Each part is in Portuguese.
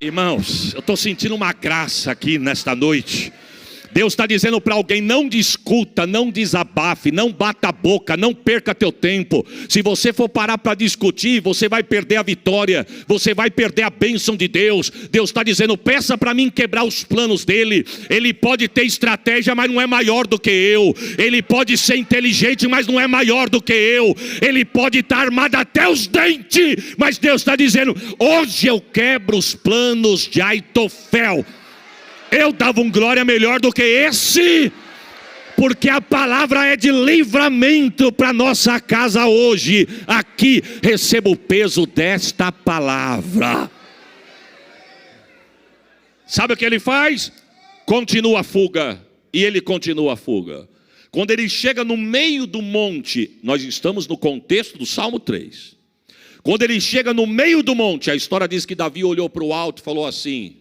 Irmãos, eu estou sentindo uma graça aqui nesta noite. Deus está dizendo para alguém: não discuta, não desabafe, não bata a boca, não perca teu tempo. Se você for parar para discutir, você vai perder a vitória, você vai perder a bênção de Deus. Deus está dizendo: peça para mim quebrar os planos dele. Ele pode ter estratégia, mas não é maior do que eu. Ele pode ser inteligente, mas não é maior do que eu. Ele pode estar armado até os dentes, mas Deus está dizendo: hoje eu quebro os planos de Aitofel. Eu dava um glória melhor do que esse, porque a palavra é de livramento para nossa casa hoje. Aqui recebo o peso desta palavra. Sabe o que ele faz? Continua a fuga. E ele continua a fuga. Quando ele chega no meio do monte, nós estamos no contexto do Salmo 3. Quando ele chega no meio do monte, a história diz que Davi olhou para o alto e falou assim: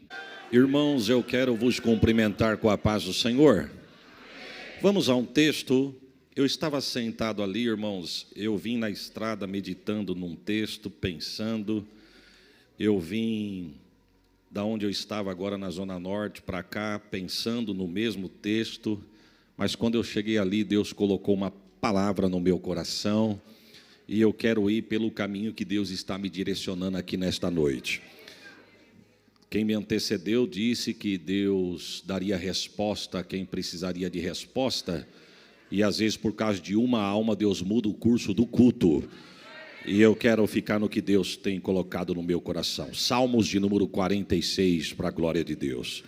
irmãos, eu quero vos cumprimentar com a paz do Senhor. Vamos a um texto. Eu estava sentado ali, irmãos. Eu vim na estrada meditando num texto, pensando. Eu vim da onde eu estava agora na Zona Norte para cá, pensando no mesmo texto. Mas quando eu cheguei ali, Deus colocou uma palavra no meu coração. E eu quero ir pelo caminho que Deus está me direcionando aqui nesta noite. Quem me antecedeu disse que Deus daria resposta a quem precisaria de resposta. E às vezes por causa de uma alma Deus muda o curso do culto. E eu quero ficar no que Deus tem colocado no meu coração. Salmos de número 46, para a glória de Deus.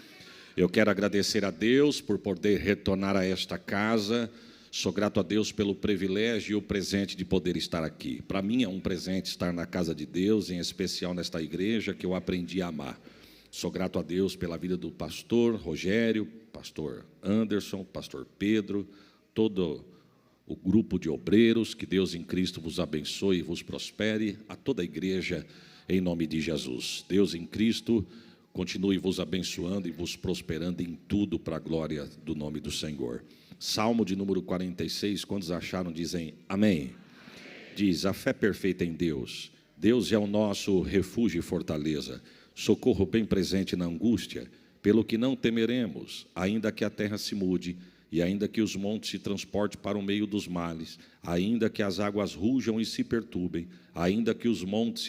Eu quero agradecer a Deus por poder retornar a esta casa. Sou grato a Deus pelo privilégio e o presente de poder estar aqui. Para mim é um presente estar na casa de Deus, em especial nesta igreja que eu aprendi a amar. Sou grato a Deus pela vida do pastor Rogério, pastor Anderson, pastor Pedro, todo o grupo de obreiros. Que Deus em Cristo vos abençoe e vos prospere, a toda a igreja, em nome de Jesus. Deus em Cristo continue vos abençoando e vos prosperando em tudo para a glória do nome do Senhor. Salmo de número 46, quantos acharam, dizem amém. Diz: a fé perfeita em Deus. Deus é o nosso refúgio e fortaleza, socorro bem presente na angústia, pelo que não temeremos, ainda que a terra se mude, e ainda que os montes se transportem para o meio dos males, ainda que as águas rujam e se perturbem, ainda que os montes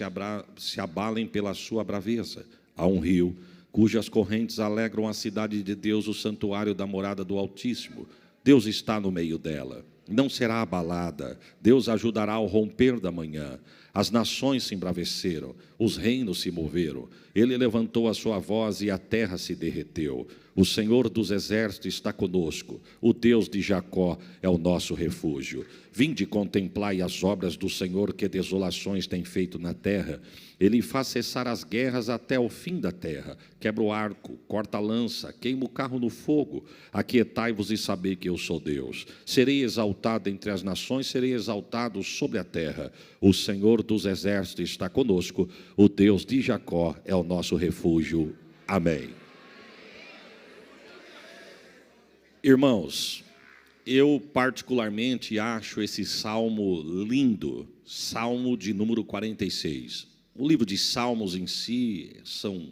se abalem pela sua braveza. Há um rio, cujas correntes alegram a cidade de Deus, o santuário da morada do Altíssimo. Deus está no meio dela, não será abalada. Deus ajudará ao romper da manhã. As nações se embraveceram, os reinos se moveram. Ele levantou a sua voz e a terra se derreteu. O Senhor dos exércitos está conosco. O Deus de Jacó é o nosso refúgio. Vinde contemplai as obras do Senhor, que desolações tem feito na terra. Ele faz cessar as guerras até o fim da terra. Quebra o arco, corta a lança, queima o carro no fogo. Aquietai-vos e sabei que eu sou Deus. Serei exaltado entre as nações, serei exaltado sobre a terra. O Senhor dos exércitos está conosco. O Deus de Jacó é o nosso refúgio. Amém. Irmãos, eu particularmente acho esse salmo lindo. Salmo de número 46. O livro de Salmos em si são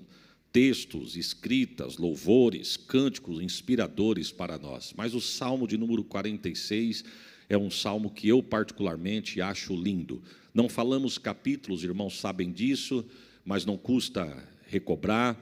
textos, escritas, louvores, cânticos inspiradores para nós. Mas o Salmo de número 46 é um salmo que eu particularmente acho lindo. Não falamos capítulos, irmãos sabem disso, mas não custa recobrar.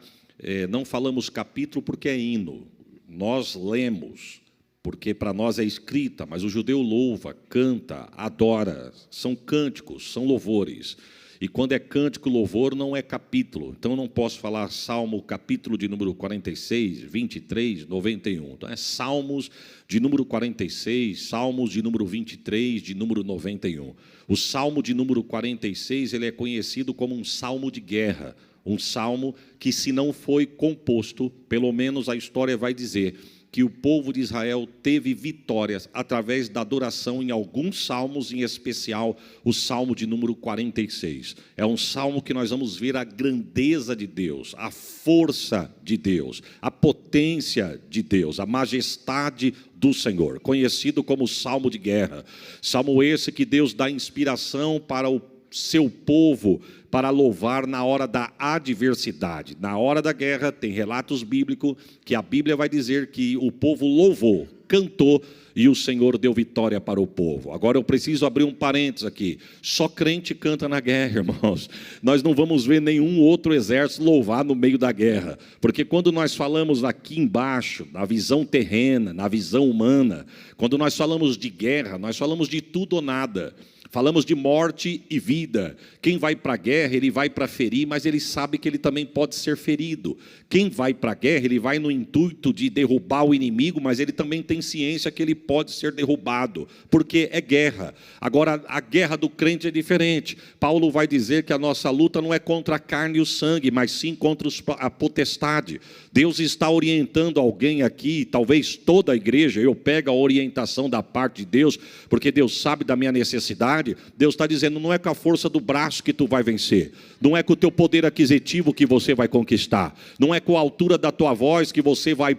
Não falamos capítulo porque é hino. Nós lemos, porque para nós é escrita, mas o judeu louva, canta, adora. São cânticos, são louvores. E quando é cântico, louvor, não é capítulo. Então, eu não posso falar Salmo, capítulo de número 46, 23, 91. Então, é Salmos de número 46, Salmos de número 23, de número 91. O Salmo de número 46, ele é conhecido como um salmo de guerra. Um salmo que, se não foi composto, pelo menos a história vai dizer que o povo de Israel teve vitórias através da adoração em alguns salmos, em especial o salmo de número 46. É um salmo que nós vamos ver a grandeza de Deus, a força de Deus, a potência de Deus, a majestade do Senhor, conhecido como salmo de guerra. Salmo esse que Deus dá inspiração para o seu povo para louvar na hora da adversidade. Na hora da guerra, tem relatos bíblicos que a Bíblia vai dizer que o povo louvou, cantou, e o Senhor deu vitória para o povo. Agora eu preciso abrir um parênteses aqui. Só crente canta na guerra, irmãos. Nós não vamos ver nenhum outro exército louvar no meio da guerra. Porque quando nós falamos aqui embaixo, na visão terrena, na visão humana, quando nós falamos de guerra, nós falamos de tudo ou nada. Falamos de morte e vida. Quem vai para a guerra, ele vai para ferir, mas ele sabe que ele também pode ser ferido. Quem vai para a guerra, ele vai no intuito de derrubar o inimigo, mas ele também tem ciência que ele pode ser derrubado, porque é guerra. Agora, a guerra do crente é diferente. Paulo vai dizer que a nossa luta não é contra a carne e o sangue, mas sim contra a potestade. Deus está orientando alguém aqui, talvez toda a igreja, eu pego a orientação da parte de Deus, porque Deus sabe da minha necessidade. Deus está dizendo, não é com a força do braço que tu vai vencer, não é com o teu poder aquisitivo que você vai conquistar, não é com a altura da tua voz que você vai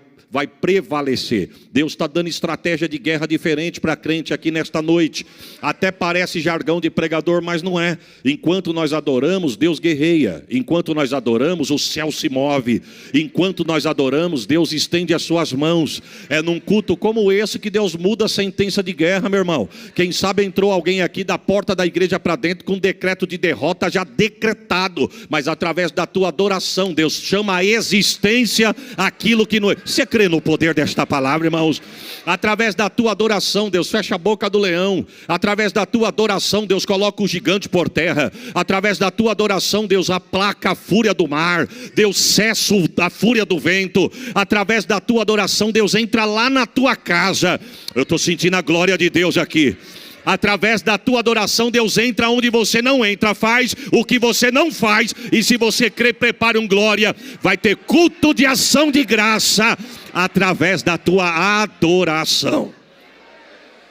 prevalecer. Deus está dando estratégia de guerra diferente para crente aqui nesta noite. Até parece jargão de pregador, mas não é. Enquanto nós adoramos, Deus guerreia. Enquanto nós adoramos, o céu se move. Enquanto nós adoramos, Deus estende as suas mãos. É num culto como esse que Deus muda a sentença de guerra, meu irmão. Quem sabe entrou alguém aqui da porta da igreja para dentro com um decreto de derrota já decretado, mas através da tua adoração, Deus chama a existência aquilo que não é. Você crê no poder desta palavra, irmãos? Através da tua adoração, Deus fecha a boca do leão. Através da tua adoração, Deus coloca o gigante por terra. Através da tua adoração, Deus aplaca a fúria do mar. Deus cessa a fúria do vento. Através da tua adoração, Deus entra lá na tua casa. Eu estou sentindo a glória de Deus aqui. Através da tua adoração, Deus entra onde você não entra, faz o que você não faz. E se você crê, prepare um glória. Vai ter culto de ação de graça através da tua adoração.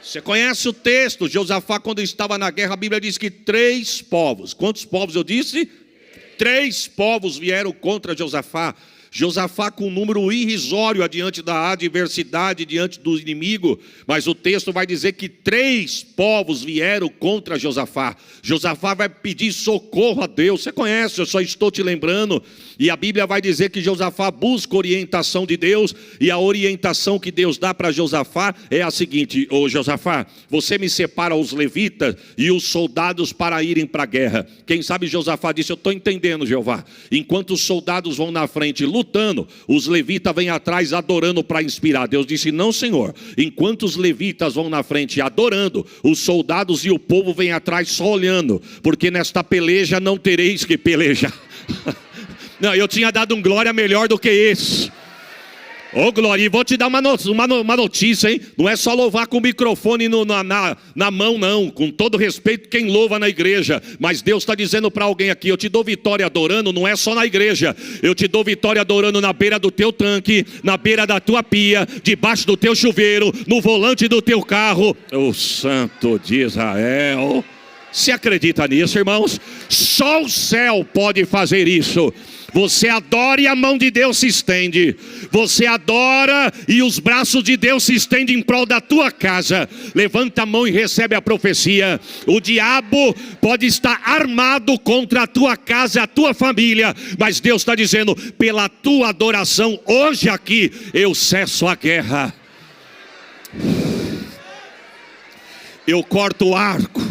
Você conhece o texto? Josafá, quando estava na guerra, a Bíblia diz que 3 povos. Quantos povos eu disse? 3 povos vieram contra Josafá. Josafá com um número irrisório adiante da adversidade, diante do inimigo, mas o texto vai dizer que 3 povos vieram contra Josafá. Josafá vai pedir socorro a Deus. Você conhece, eu só estou te lembrando. E a Bíblia vai dizer que Josafá busca orientação de Deus, e a orientação que Deus dá para Josafá é a seguinte: ô Josafá, você me separa os levitas e os soldados para irem para a guerra. Quem sabe Josafá disse, eu estou entendendo, Jeová. Enquanto os soldados vão na frente lutando, os levitas vêm atrás adorando para inspirar. Deus disse, não, Senhor, enquanto os levitas vão na frente adorando, os soldados e o povo vêm atrás só olhando, porque nesta peleja não tereis que pelejar. Não, eu tinha dado um glória melhor do que esse. Ô glória, e vou te dar uma notícia, hein? Não é só louvar com o microfone na mão, não. Com todo respeito quem louva na igreja, mas Deus está dizendo para alguém aqui, eu te dou vitória adorando, não é só na igreja. Eu te dou vitória adorando na beira do teu tanque, na beira da tua pia, debaixo do teu chuveiro, no volante do teu carro. O Santo de Israel. Você acredita nisso, irmãos? Só o céu pode fazer isso. Você adora e a mão de Deus se estende. Você adora e os braços de Deus se estendem em prol da tua casa. Levanta a mão e recebe a profecia. O diabo pode estar armado contra a tua casa, a tua família, mas Deus está dizendo, pela tua adoração, hoje aqui, eu cesso a guerra. Eu corto o arco,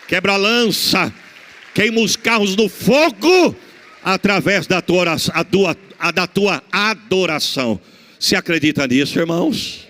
quebra a lança, queima os carros no fogo, através da tua oração, da tua adoração. Você acredita nisso, irmãos?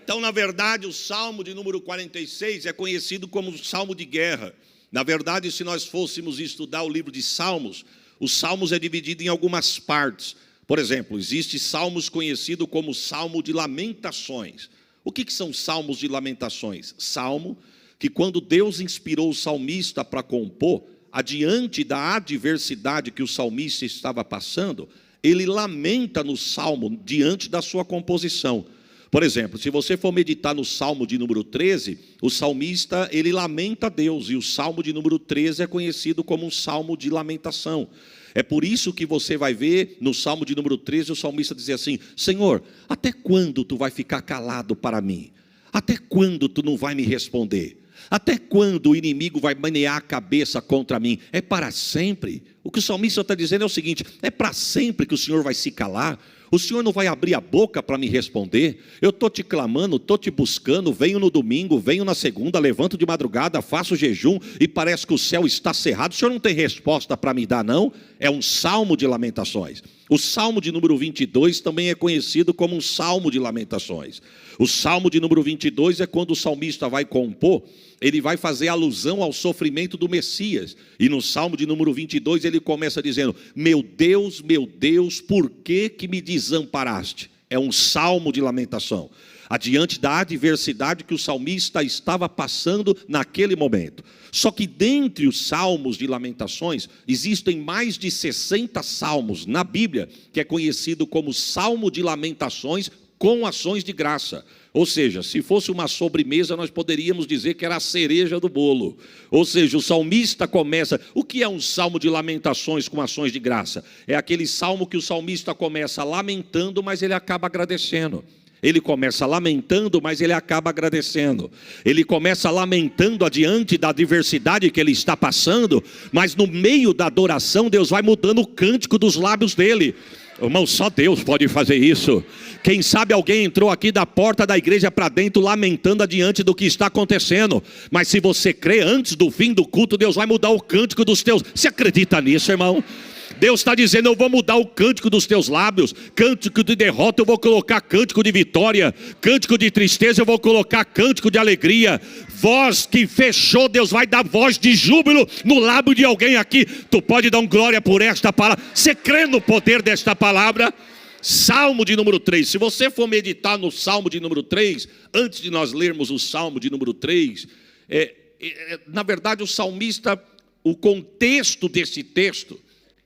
Então, na verdade, o Salmo de número 46 é conhecido como o Salmo de guerra. Na verdade, se nós fôssemos estudar o livro de Salmos, os Salmos é dividido em algumas partes. Por exemplo, existe Salmos conhecido como Salmo de Lamentações. O que são Salmos de Lamentações? Salmo que quando Deus inspirou o salmista para compor, adiante da adversidade que o salmista estava passando, ele lamenta no salmo diante da sua composição. Por exemplo, se você for meditar no salmo de número 13, o salmista, ele lamenta a Deus, e o salmo de número 13 é conhecido como um salmo de lamentação. É por isso que você vai ver no salmo de número 13 o salmista dizer assim, Senhor, até quando tu vai ficar calado para mim? Até quando tu não vai me responder? Até quando o inimigo vai menear a cabeça contra mim? É para sempre. O que o salmista está dizendo é o seguinte: é para sempre que o Senhor vai se calar? O Senhor não vai abrir a boca para me responder? Eu estou te clamando, estou te buscando, venho no domingo, venho na segunda, levanto de madrugada, faço jejum e parece que o céu está cerrado. O Senhor não tem resposta para me dar, não? É um salmo de lamentações. O salmo de número 22 também é conhecido como um salmo de lamentações. O salmo de número 22 é quando o salmista vai compor, ele vai fazer alusão ao sofrimento do Messias. E no salmo de número 22 ele começa dizendo: meu Deus, por que me desamparaste? É um salmo de lamentação, adiante da adversidade que o salmista estava passando naquele momento. Só que dentre os salmos de lamentações, existem mais de 60 salmos na Bíblia, que é conhecido como salmo de lamentações com ações de graça. Ou seja, se fosse uma sobremesa, nós poderíamos dizer que era a cereja do bolo. Ou seja, o salmista começa... O que é um salmo de lamentações com ações de graça? É aquele salmo que o salmista começa lamentando, mas ele acaba agradecendo. Ele começa lamentando, mas ele acaba agradecendo. Ele começa lamentando adiante da adversidade que ele está passando, mas no meio da adoração, Deus vai mudando o cântico dos lábios dele. Irmão, só Deus pode fazer isso. Quem sabe alguém entrou aqui da porta da igreja para dentro lamentando adiante do que está acontecendo. Mas se você crê, antes do fim do culto, Deus vai mudar o cântico dos teus. Você acredita nisso, irmão? Deus está dizendo: eu vou mudar o cântico dos teus lábios. Cântico de derrota eu vou colocar cântico de vitória. Cântico de tristeza eu vou colocar cântico de alegria. Voz que fechou, Deus vai dar voz de júbilo no lábio de alguém aqui. Tu pode dar um glória por esta palavra? Você crê no poder desta palavra? Salmo de número 3. Se você for meditar no Salmo de número 3, antes de nós lermos o Salmo de número 3, na verdade o salmista, o contexto desse texto,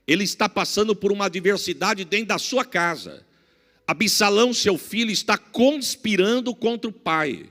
ele está passando por uma adversidade dentro da sua casa. Absalão, seu filho, está conspirando contra o pai.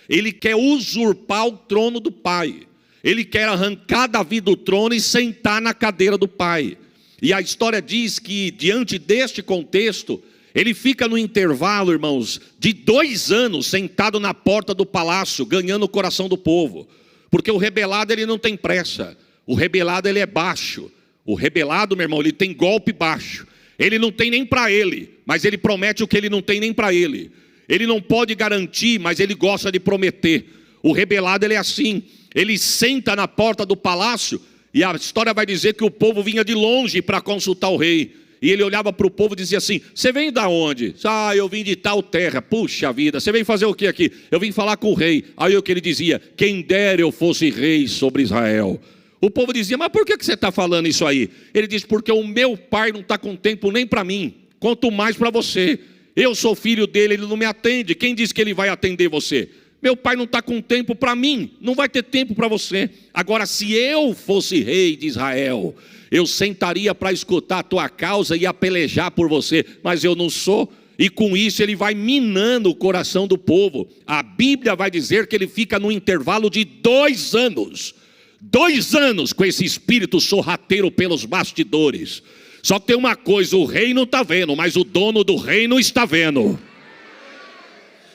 Ele quer usurpar o trono do pai. Ele quer arrancar Davi do trono e sentar na cadeira do pai. E a história diz que, diante deste contexto, ele fica no intervalo, irmãos, de 2 anos sentado na porta do palácio, ganhando o coração do povo. Porque o rebelado, ele não tem pressa. O rebelado, ele é baixo. O rebelado, meu irmão, ele tem golpe baixo. Ele não tem nem para ele, mas ele promete o que ele não tem nem para ele. Ele não pode garantir, mas ele gosta de prometer. O rebelado, ele é assim. Ele senta na porta do palácio e a história vai dizer que o povo vinha de longe para consultar o rei. E ele olhava para o povo e dizia assim: você vem da onde? Ah, eu vim de tal terra. Puxa vida, você vem fazer o que aqui? Eu vim falar com o rei. Aí o que ele dizia: quem dera eu fosse rei sobre Israel. O povo dizia: mas por que você está falando isso aí? Ele diz: porque o meu pai não está com tempo nem para mim, quanto mais para você. Eu sou filho dele, ele não me atende. Quem disse que ele vai atender você? Meu pai não está com tempo para mim, não vai ter tempo para você. Agora, se eu fosse rei de Israel, eu sentaria para escutar a tua causa e a pelejar por você, mas eu não sou. E com isso ele vai minando o coração do povo. A Bíblia vai dizer que ele fica no intervalo de 2 anos. 2 anos com esse espírito sorrateiro pelos bastidores. Só que tem uma coisa: o rei não está vendo, mas o dono do reino está vendo.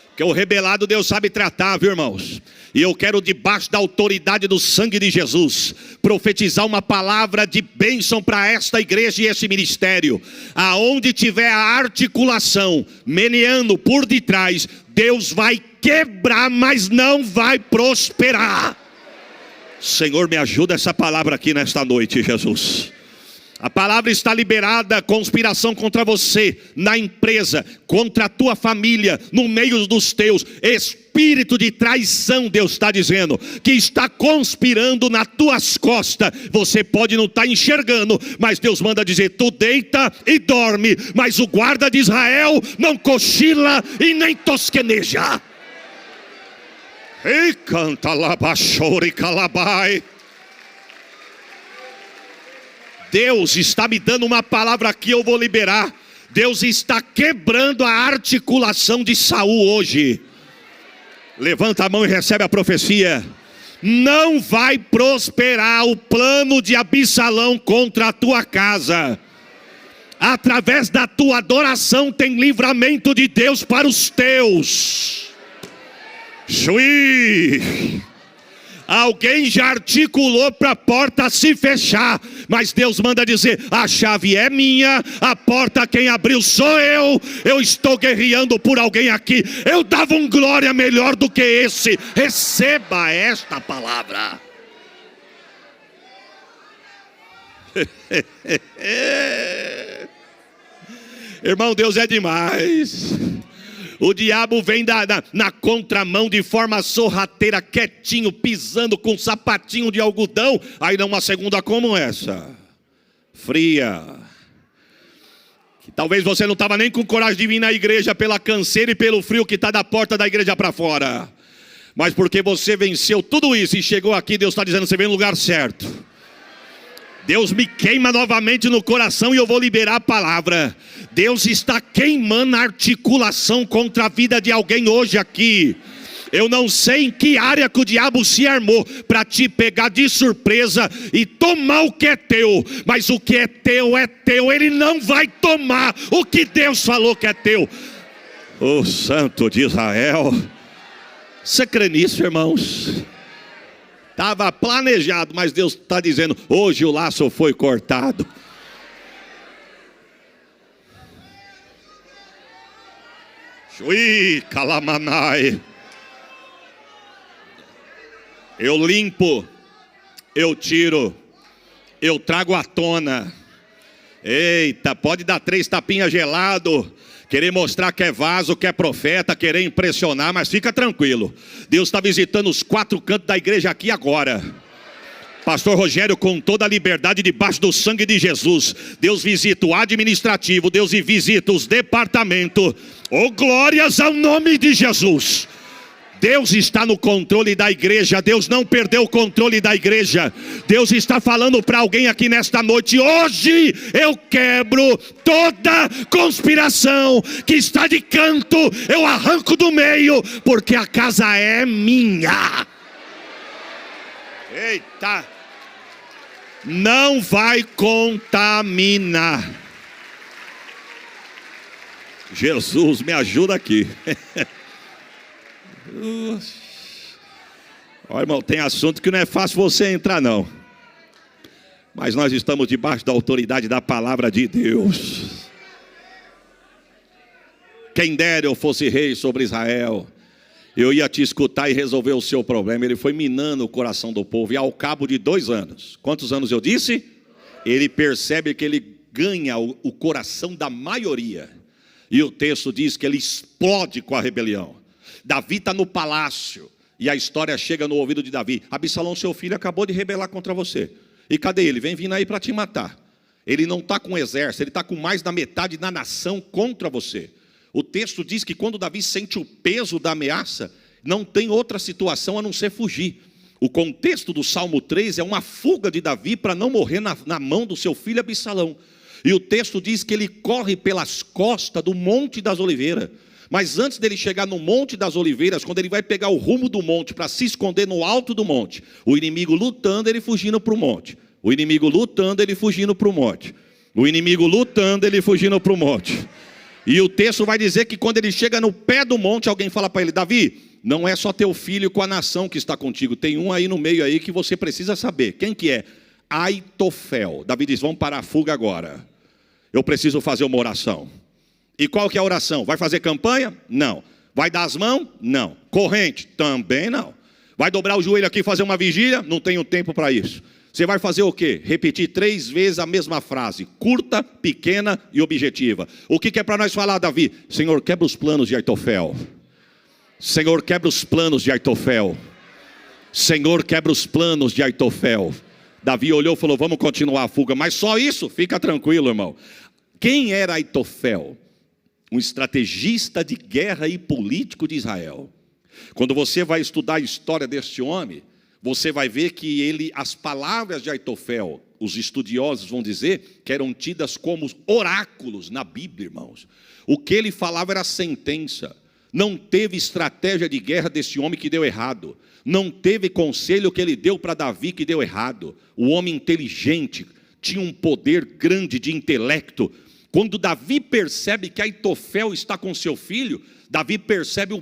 Porque o rebelado Deus sabe tratar, viu, irmãos? E eu quero, debaixo da autoridade do sangue de Jesus, profetizar uma palavra de bênção para esta igreja e esse ministério. Aonde tiver a articulação meneando por detrás, Deus vai quebrar, mas não vai prosperar. Senhor, me ajuda essa palavra aqui nesta noite, Jesus. A palavra está liberada: conspiração contra você, na empresa, contra a tua família, no meio dos teus. Espírito de traição, Deus está dizendo, que está conspirando nas tuas costas. Você pode não estar enxergando, mas Deus manda dizer: tu deita e dorme, mas o guarda de Israel não cochila e nem tosqueneja. E canta labachore calabai. Deus está me dando uma palavra aqui, eu vou liberar. Deus está quebrando a articulação de Saul hoje. Levanta a mão e recebe a profecia. Não vai prosperar o plano de Absalão contra a tua casa. Através da tua adoração tem livramento de Deus para os teus. Alguém já articulou para a porta se fechar, mas Deus manda dizer: a chave é minha, a porta quem abriu sou eu. Eu estou guerreando por alguém aqui. Eu dava um glória melhor do que esse. Receba esta palavra. Irmão, Deus é demais. O diabo vem na contramão de forma sorrateira, quietinho, pisando com um sapatinho de algodão. Aí dá uma segunda como essa, fria. Talvez você não estava nem com coragem de vir na igreja pela canseira e pelo frio que está da porta da igreja para fora. Mas porque você venceu tudo isso e chegou aqui, Deus está dizendo: você vem no lugar certo. Deus me queima novamente no coração e eu vou liberar a palavra. Deus está queimando a articulação contra a vida de alguém hoje aqui. Eu não sei em que área que o diabo se armou para te pegar de surpresa e tomar o que é teu. Mas o que é teu, ele não vai tomar o que Deus falou que é teu. O Santo de Israel. Você crê nisso, irmãos? Estava planejado, mas Deus está dizendo: hoje o laço foi cortado. Chui, calamanai. Eu limpo, eu tiro, eu trago à tona. Eita, pode dar 3 tapinhas gelado, querer mostrar que é vaso, que é profeta, querer impressionar, mas fica tranquilo. Deus está visitando os 4 cantos da igreja aqui agora. Pastor Rogério, com toda a liberdade debaixo do sangue de Jesus. Deus visita o administrativo, Deus visita os departamentos. Oh, glórias ao nome de Jesus. Deus está no controle da igreja. Deus não perdeu o controle da igreja. Deus está falando para alguém aqui nesta noite: hoje eu quebro toda conspiração que está de canto, eu arranco do meio, porque a casa é minha. Eita, não vai contaminar. Jesus, me ajuda aqui. Olha, irmão, tem assunto que não é fácil você entrar não. Mas nós estamos debaixo da autoridade da palavra de Deus. Quem dera eu fosse rei sobre Israel, eu ia te escutar e resolver o seu problema. Ele foi minando o coração do povo. E ao cabo de 2 anos, quantos anos eu disse? Ele percebe que ele ganha o coração da maioria. E o texto diz que ele explode com a rebelião. Davi está no palácio e a história chega no ouvido de Davi: Absalão, seu filho, acabou de rebelar contra você. E cadê ele? Vem vindo aí para te matar. Ele não está com um exército, ele está com mais da metade da nação contra você. O texto diz que quando Davi sente o peso da ameaça, não tem outra situação a não ser fugir. O contexto do Salmo 3 é uma fuga de Davi para não morrer na mão do seu filho Absalão. E o texto diz que ele corre pelas costas do Monte das Oliveiras. Mas antes dele chegar no Monte das Oliveiras, quando ele vai pegar o rumo do monte para se esconder no alto do monte, o inimigo lutando, ele fugindo para o monte. O inimigo lutando, ele fugindo para o monte. O inimigo lutando, ele fugindo para o monte. E o texto vai dizer que quando ele chega no pé do monte, alguém fala para ele: Davi, não é só teu filho com a nação que está contigo, tem um aí no meio aí que você precisa saber. Quem que é? Aitofel. Davi diz: vamos parar a fuga agora. Eu preciso fazer uma oração. E qual que é a oração? Vai fazer campanha? Não. Vai dar as mãos? Não. Corrente? Também não. Vai dobrar o joelho aqui e fazer uma vigília? Não tenho tempo para isso. Você vai fazer o quê? Repetir 3 vezes a mesma frase, curta, pequena e objetiva. O que é para nós falar, Davi? Senhor, quebra os planos de Aitofel. Senhor, quebra os planos de Aitofel. Senhor, quebra os planos de Aitofel. Davi olhou e falou: vamos continuar a fuga. Mas só isso? Fica tranquilo, irmão. Quem era Aitofel? Um estrategista de guerra e político de Israel. Quando você vai estudar a história deste homem, você vai ver que as palavras de Aitofel, os estudiosos vão dizer que eram tidas como oráculos na Bíblia, irmãos. O que ele falava era sentença. Não teve estratégia de guerra desse homem que deu errado. Não teve conselho que ele deu para Davi que deu errado. O homem inteligente tinha um poder grande de intelecto. Quando Davi percebe que Aitofel está com seu filho, Davi percebe o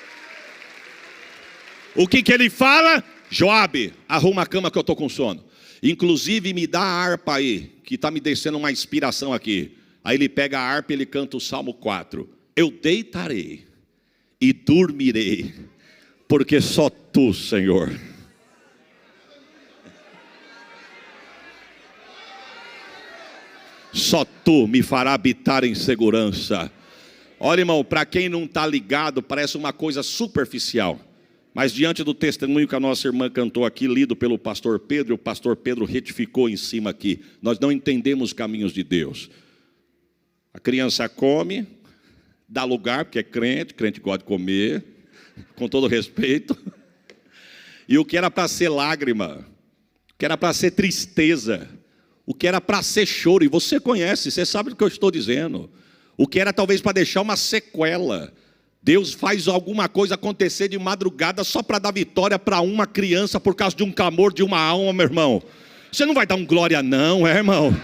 O que ele fala? Joabe, arruma a cama que eu estou com sono. Inclusive me dá a harpa aí, que está me descendo uma inspiração aqui. Aí ele pega a harpa e ele canta o Salmo 4. Eu deitarei e dormirei, porque só tu, Senhor. Só tu me fará habitar em segurança. Olha, irmão, para quem não está ligado, parece uma coisa superficial. Mas diante do testemunho que a nossa irmã cantou aqui, lido pelo pastor Pedro, o pastor Pedro retificou em cima aqui. Nós não entendemos os caminhos de Deus. A criança come, dá lugar, porque é crente, crente gosta de comer, com todo respeito. E o que era para ser lágrima, o que era para ser tristeza, o que era para ser choro, e você conhece, você sabe do que eu estou dizendo. O que era talvez para deixar uma sequela. Deus faz alguma coisa acontecer de madrugada só para dar vitória para uma criança por causa de um clamor de uma alma, meu irmão. Você não vai dar um glória não, irmão?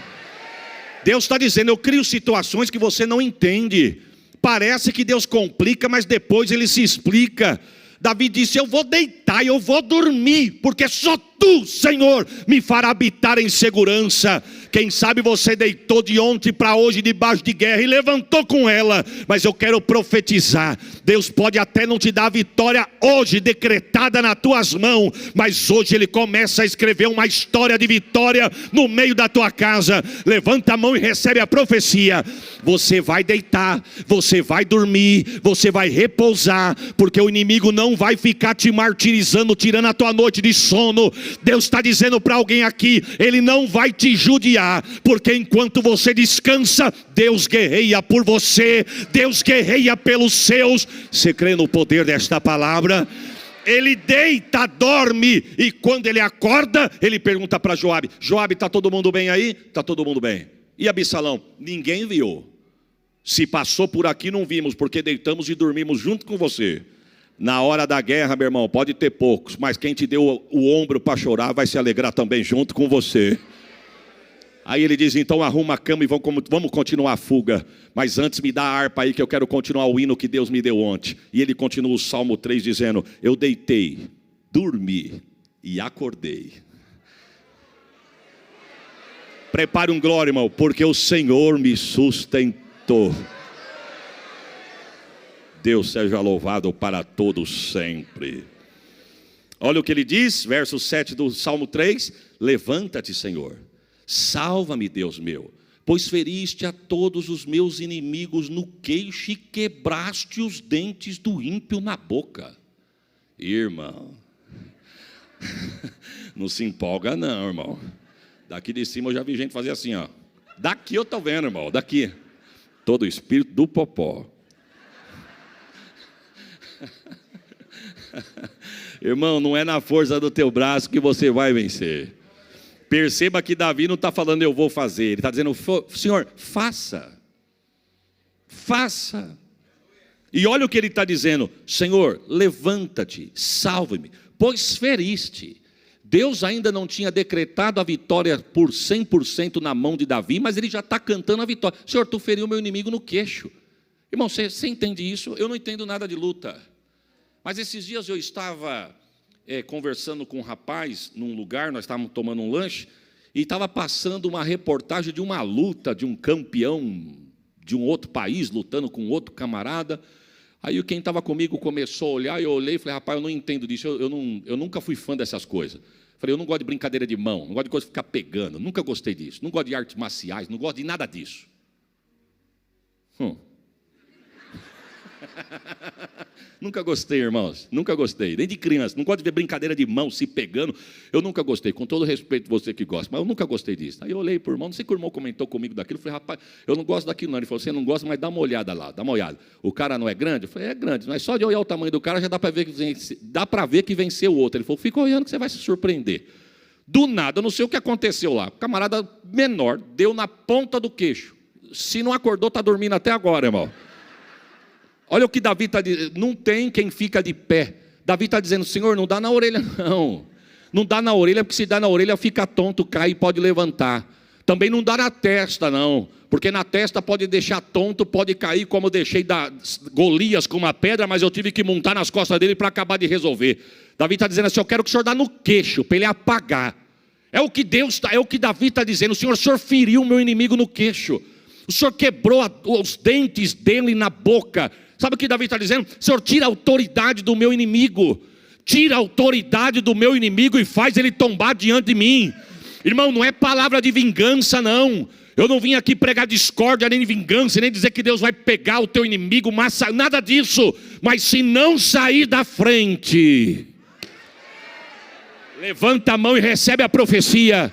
Deus está dizendo, eu crio situações que você não entende. Parece que Deus complica, mas depois Ele se explica. Davi disse, eu vou deitar, eu vou dormir, porque só tu, Senhor, me fará habitar em segurança. Quem sabe você deitou de ontem para hoje debaixo de guerra e levantou com ela, mas eu quero profetizar, Deus pode até não te dar a vitória hoje decretada nas tuas mãos, mas hoje Ele começa a escrever uma história de vitória no meio da tua casa. Levanta a mão e recebe a profecia. Você vai deitar, você vai dormir, você vai repousar, porque o inimigo não vai ficar te martirizando, tirando a tua noite de sono. Deus está dizendo para alguém aqui, Ele não vai te judiar, porque enquanto você descansa, Deus guerreia por você, Deus guerreia pelos seus. Você crê no poder desta palavra? Ele deita, dorme, e quando ele acorda, ele pergunta para Joabe, Joabe, está todo mundo bem aí? Está todo mundo bem. E Absalão? Ninguém viu. Se passou por aqui não vimos, porque deitamos e dormimos junto com você. Na hora da guerra, meu irmão, pode ter poucos, mas quem te deu o ombro para chorar vai se alegrar também junto com você. Aí ele diz, então arruma a cama e vamos continuar a fuga. Mas antes me dá a harpa aí que eu quero continuar o hino que Deus me deu ontem. E ele continua o Salmo 3 dizendo, eu deitei, dormi e acordei. Prepare um glória, irmão, porque o Senhor me sustentou. Deus seja louvado para todos sempre. Olha o que ele diz, verso 7 do Salmo 3. Levanta-te, Senhor, salva-me, Deus meu, pois feriste a todos os meus inimigos no queixo e quebraste os dentes do ímpio na boca. Irmão, não se empolga não, irmão. Daqui de cima eu já vi gente fazer assim, ó. Daqui eu estou vendo, irmão, daqui. Todo o espírito do popó. Irmão, não é na força do teu braço que você vai vencer. Perceba que Davi não está falando eu vou fazer. Ele está dizendo, Senhor, faça. Faça. E olha o que ele está dizendo, Senhor, levanta-te, salve-me, pois feriste. Deus ainda não tinha decretado a vitória por 100% na mão de Davi, mas ele já está cantando a vitória. Senhor, tu feriu meu inimigo no queixo. Irmão, você entende isso? Eu não entendo nada de luta. Mas esses dias eu estava conversando com um rapaz num lugar, nós estávamos tomando um lanche, e estava passando uma reportagem de uma luta de um campeão de um outro país, lutando com outro camarada. Aí quem estava comigo começou a olhar, eu olhei e falei, rapaz, eu não entendo disso, eu nunca fui fã dessas coisas. Falei, eu não gosto de brincadeira de mão, não gosto de coisa de ficar pegando, nunca gostei disso, não gosto de artes marciais, não gosto de nada disso. Nunca gostei, irmãos, nunca gostei, nem de criança, não gosto de ver brincadeira de mão se pegando, eu nunca gostei, com todo respeito você que gosta, mas eu nunca gostei disso. Aí eu olhei para o irmão, não sei que o irmão comentou comigo daquilo, eu falei, rapaz, eu não gosto daquilo não. Ele falou, você não gosta, mas dá uma olhada lá, dá uma olhada. O cara não é grande? Eu falei, é grande, mas só de olhar o tamanho do cara já dá para ver que venceu o outro. Ele falou, fica olhando que você vai se surpreender. Do nada, eu não sei o que aconteceu lá, o camarada menor deu na ponta do queixo, se não acordou, está dormindo até agora, irmão. Olha o que Davi está dizendo, não tem quem fica de pé. Davi está dizendo, Senhor, não dá na orelha não. Não dá na orelha, porque se dá na orelha fica tonto, cai e pode levantar. Também não dá na testa, não. Porque na testa pode deixar tonto, pode cair, como eu deixei Golias com uma pedra, mas eu tive que montar nas costas dele para acabar de resolver. Davi está dizendo assim: eu quero que o Senhor dá no queixo, para ele apagar. É o que Davi está dizendo: o Senhor feriu o meu inimigo no queixo. O Senhor quebrou os dentes dele na boca. Sabe o que Davi está dizendo? Senhor, tira a autoridade do meu inimigo. Tira a autoridade do meu inimigo e faz ele tombar diante de mim. Irmão, não é palavra de vingança, não. Eu não vim aqui pregar discórdia, nem vingança, nem dizer que Deus vai pegar o teu inimigo, nada disso. Mas se não sair da frente, levanta a mão e recebe a profecia.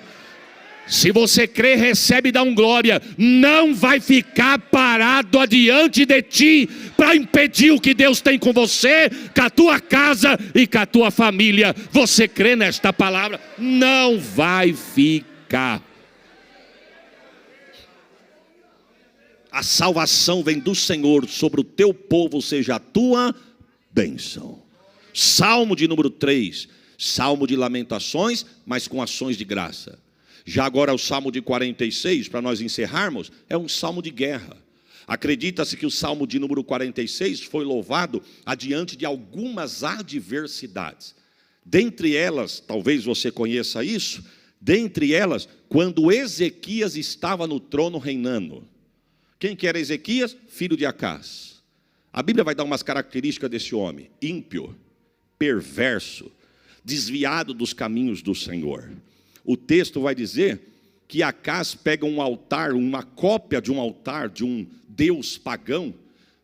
Se você crê, recebe e dá glória. Não vai ficar parado adiante de ti para impedir o que Deus tem com você, com a tua casa e com a tua família. Você crê nesta palavra? Não vai ficar. A salvação vem do Senhor, sobre o teu povo seja a tua bênção. Salmo de número 3, salmo de lamentações, mas com ações de graça. Já agora o salmo de 46, para nós encerrarmos, é um salmo de guerra. Acredita-se que o salmo de número 46 foi louvado adiante de algumas adversidades. Dentre elas, talvez você conheça isso, dentre elas, quando Ezequias estava no trono reinando. Quem que era Ezequias? Filho de Acás. A Bíblia vai dar umas características desse homem: ímpio, perverso, desviado dos caminhos do Senhor. O texto vai dizer que Acás pega um altar, uma cópia de um altar de um deus pagão,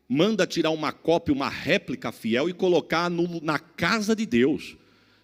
manda tirar uma cópia, uma réplica fiel e colocar na casa de Deus.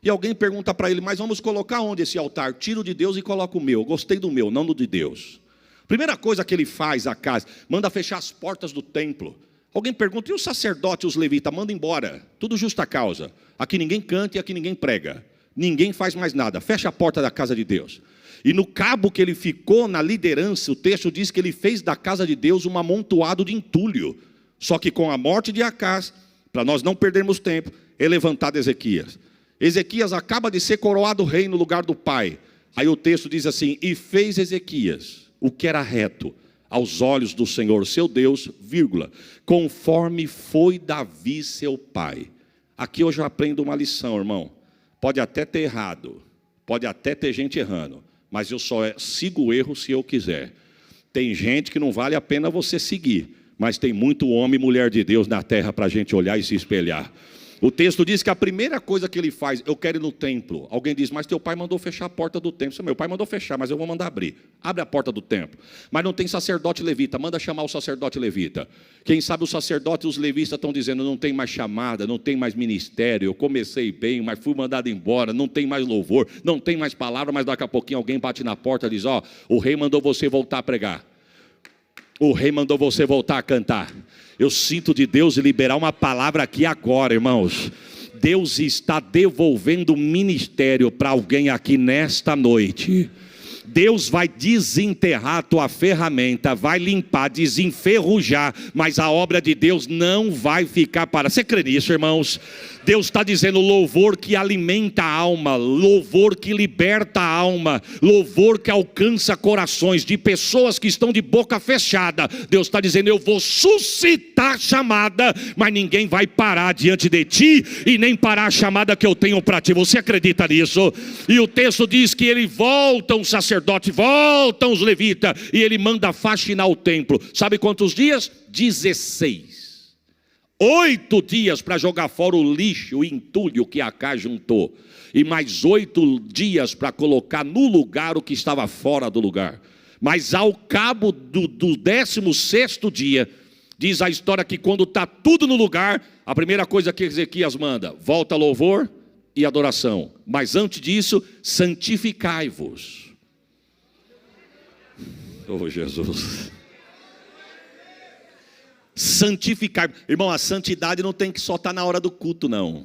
E alguém pergunta para ele: mas vamos colocar onde esse altar? Tiro de Deus e coloco o meu. Gostei do meu, não do de Deus. Primeira coisa que ele faz, Acás, manda fechar as portas do templo. Alguém pergunta: e o sacerdote e os levitas? Manda embora, tudo justa causa. Aqui ninguém canta e aqui ninguém prega. Ninguém faz mais nada, fecha a porta da casa de Deus. E no cabo que ele ficou na liderança, o texto diz que ele fez da casa de Deus um amontoado de entulho. Só que com a morte de Acás, para nós não perdermos tempo, é levantado Ezequias. Ezequias acaba de ser coroado rei no lugar do pai. Aí o texto diz assim: e fez Ezequias o que era reto aos olhos do Senhor seu Deus, vírgula, conforme foi Davi seu pai. Aqui eu já aprendo uma lição, irmão. Pode até ter errado, pode até ter gente errando, mas eu só sigo o erro se eu quiser. Tem gente que não vale a pena você seguir, mas tem muito homem e mulher de Deus na terra para a gente olhar e se espelhar. O texto diz que a primeira coisa que ele faz: eu quero ir no templo. Alguém diz: mas teu pai mandou fechar a porta do templo. Meu pai mandou fechar, mas eu vou mandar abrir. Abre a porta do templo. Mas não tem sacerdote levita, manda chamar o sacerdote levita. Quem sabe o sacerdote e os levitas estão dizendo: não tem mais chamada, não tem mais ministério, eu comecei bem, mas fui mandado embora, não tem mais louvor, não tem mais palavra. Mas daqui a pouquinho alguém bate na porta e diz: ó, o rei mandou você voltar a pregar. O rei mandou você voltar a cantar. Eu sinto de Deus liberar uma palavra aqui agora, irmãos. Deus está devolvendo o ministério para alguém aqui nesta noite. Deus vai desenterrar a tua ferramenta, vai limpar, desenferrujar, mas a obra de Deus não vai ficar parada. Você crê nisso, irmãos? Deus está dizendo: louvor que alimenta a alma, louvor que liberta a alma, louvor que alcança corações de pessoas que estão de boca fechada. Deus está dizendo: eu vou suscitar chamada, mas ninguém vai parar diante de ti e nem parar a chamada que eu tenho para ti. Você acredita nisso? E o texto diz que ele volta um sacerdote, voltam os levitas, e ele manda faxinar o templo. Sabe quantos dias? 16. 8 dias para jogar fora o lixo, o entulho que Acás juntou, e mais 8 dias para colocar no lugar o que estava fora do lugar. Mas ao cabo do 16º dia, diz a história que quando está tudo no lugar, a primeira coisa que Ezequias manda: volta louvor e adoração. Mas antes disso, santificai-vos. Oh, Jesus. Santificar, irmão, a santidade não tem que só estar na hora do culto, não.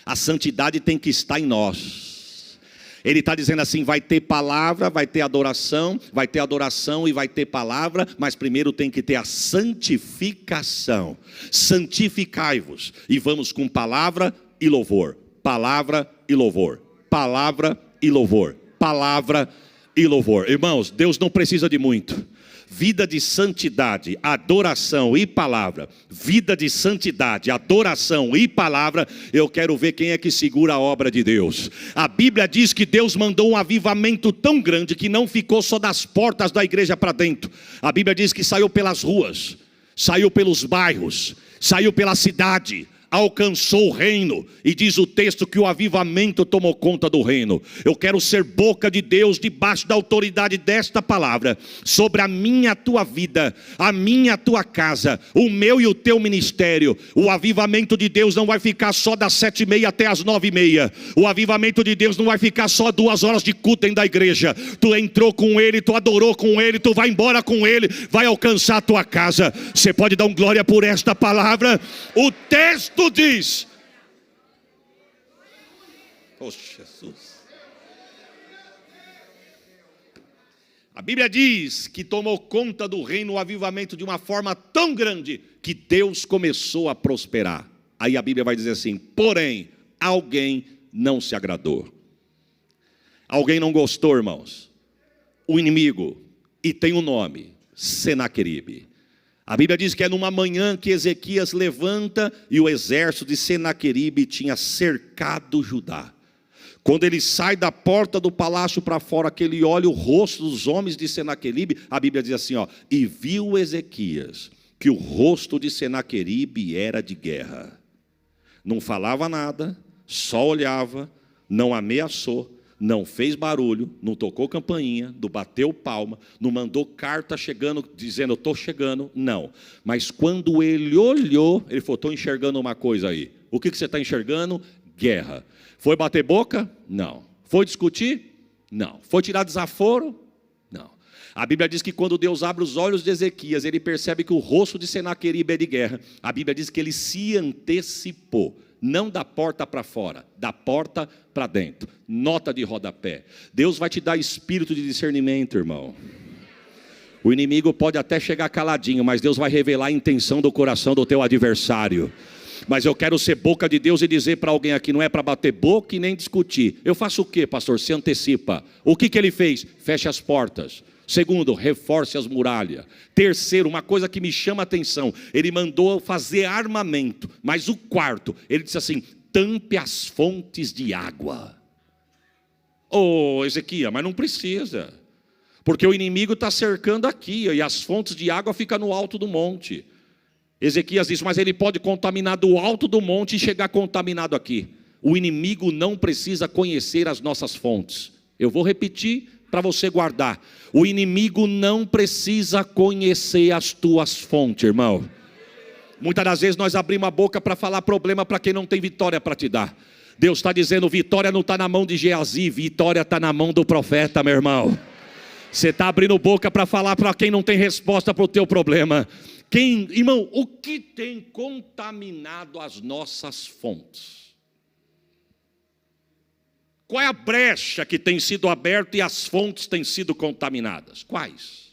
A santidade tem que estar em nós. Ele está dizendo assim: vai ter palavra, vai ter adoração e vai ter palavra, mas primeiro tem que ter a santificação. Santificai-vos. E vamos com palavra e louvor. Palavra e louvor. Palavra e louvor. Palavra. e louvor. Irmãos, Deus não precisa de muito. Vida de santidade, adoração e palavra. Vida de santidade, adoração e palavra. Eu quero ver quem é que segura a obra de Deus. A Bíblia diz que Deus mandou um avivamento tão grande que não ficou só das portas da igreja para dentro. A Bíblia diz que saiu pelas ruas, saiu pelos bairros, saiu pela cidade, alcançou o reino, e diz o texto que o avivamento tomou conta do reino. Eu quero ser boca de Deus debaixo da autoridade desta palavra, sobre a minha, a tua vida, a minha, a tua casa, o meu e o teu ministério. O avivamento de Deus não vai ficar só das 7h30 até as 9h30. O avivamento de Deus não vai ficar só 2 horas de culto dentro da igreja. Tu entrou com Ele, tu adorou com Ele, tu vai embora com Ele, vai alcançar a tua casa. Você pode dar um glória por esta palavra? O texto diz, oh Jesus, a Bíblia diz que tomou conta do reino o avivamento de uma forma tão grande que Deus começou a prosperar. Aí a Bíblia vai dizer assim: porém, alguém não se agradou. Alguém não gostou, irmãos. O inimigo, e tem um nome, Senaqueribe. A Bíblia diz que é numa manhã que Ezequias levanta e o exército de Senaqueribe tinha cercado Judá. Quando ele sai da porta do palácio para fora, que ele olha o rosto dos homens de Senaqueribe, a Bíblia diz assim, e viu Ezequias que o rosto de Senaqueribe era de guerra. Não falava nada, só olhava, não ameaçou, não fez barulho, não tocou campainha, não bateu palma, não mandou carta chegando, dizendo eu estou chegando, não. Mas quando ele olhou, ele falou, estou enxergando uma coisa aí. O que você está enxergando? Guerra. Foi bater boca? Não. Foi discutir? Não. Foi tirar desaforo? Não. A Bíblia diz que quando Deus abre os olhos de Ezequias, ele percebe que o rosto de Senaqueribe é de guerra. A Bíblia diz que ele se antecipou. Não da porta para fora, da porta para dentro. Nota de rodapé. Deus vai te dar espírito de discernimento, irmão. O inimigo pode até chegar caladinho, mas Deus vai revelar a intenção do coração do teu adversário. Mas eu quero ser boca de Deus e dizer para alguém aqui, não é para bater boca e nem discutir. Eu faço o quê, pastor? Se antecipa. O que ele fez? Feche as portas. Segundo, reforce as muralhas. Terceiro, uma coisa que me chama a atenção, ele mandou fazer armamento. Mas o quarto, ele disse assim, tampe as fontes de água. Ô Ezequias, mas não precisa. Porque o inimigo está cercando aqui, e as fontes de água ficam no alto do monte. Ezequias disse, mas ele pode contaminar do alto do monte e chegar contaminado aqui. O inimigo não precisa conhecer as nossas fontes. Eu vou repetir para você guardar. O inimigo não precisa conhecer as tuas fontes, irmão. Muitas das vezes nós abrimos a boca para falar problema para quem não tem vitória para te dar. Deus está dizendo, vitória não está na mão de Geazi, vitória está na mão do profeta, meu irmão. Você está abrindo boca para falar para quem não tem resposta para o teu problema. Irmão, o que tem contaminado as nossas fontes? Qual é a brecha que tem sido aberta e as fontes têm sido contaminadas? Quais?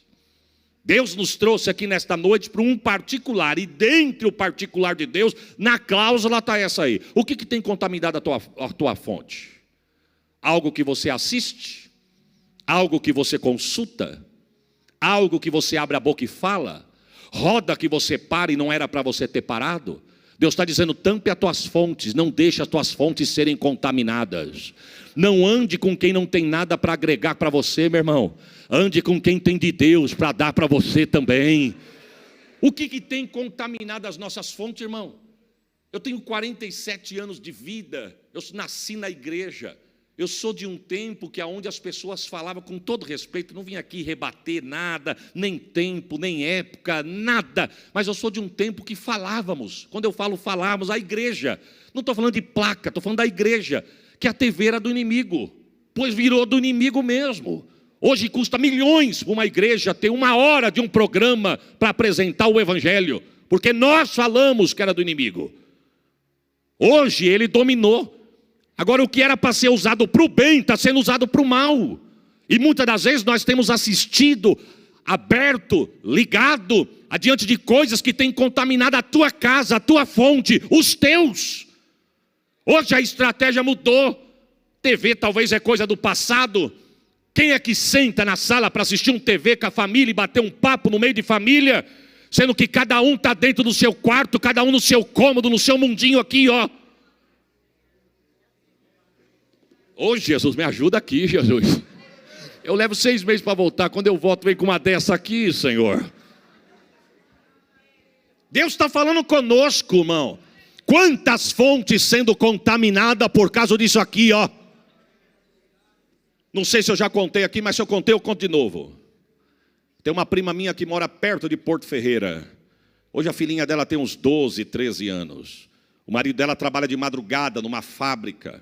Deus nos trouxe aqui nesta noite para um particular, e dentre o particular de Deus, na cláusula está essa aí. O que tem contaminado a tua fonte? Algo que você assiste? Algo que você consulta? Algo que você abre a boca e fala? Roda que você para e não era para você ter parado? Deus está dizendo, tampe as tuas fontes, não deixe as tuas fontes serem contaminadas. Não ande com quem não tem nada para agregar para você, meu irmão. Ande com quem tem de Deus para dar para você também. O que tem contaminado as nossas fontes, irmão? Eu tenho 47 anos de vida, eu nasci na igreja. Eu sou de um tempo que aonde as pessoas falavam com todo respeito, não vim aqui rebater nada, nem tempo, nem época, nada. Mas eu sou de um tempo que falávamos. Quando eu falo falávamos, a igreja. Não estou falando de placa, estou falando da igreja. Que a TV era do inimigo, pois virou do inimigo mesmo. Hoje custa milhões para uma igreja ter 1 hora de um programa para apresentar o evangelho. Porque nós falamos que era do inimigo. Hoje ele dominou. Agora o que era para ser usado para o bem, está sendo usado para o mal. E muitas das vezes nós temos assistido, aberto, ligado, adiante de coisas que têm contaminado a tua casa, a tua fonte, os teus. Hoje a estratégia mudou. TV talvez é coisa do passado. Quem é que senta na sala para assistir um TV com a família e bater um papo no meio de família, sendo que cada um está dentro do seu quarto, cada um no seu cômodo, no seu mundinho aqui, ó. Ô Jesus, me ajuda aqui, Jesus. Eu levo 6 meses para voltar, quando eu volto vem com uma dessa aqui, Senhor. Deus está falando conosco, irmão. Quantas fontes sendo contaminadas por causa disso aqui, ó. Não sei se eu já contei aqui, mas se eu contei, eu conto de novo. Tem uma prima minha que mora perto de Porto Ferreira. Hoje a filhinha dela tem uns 12, 13 anos. O marido dela trabalha de madrugada numa fábrica.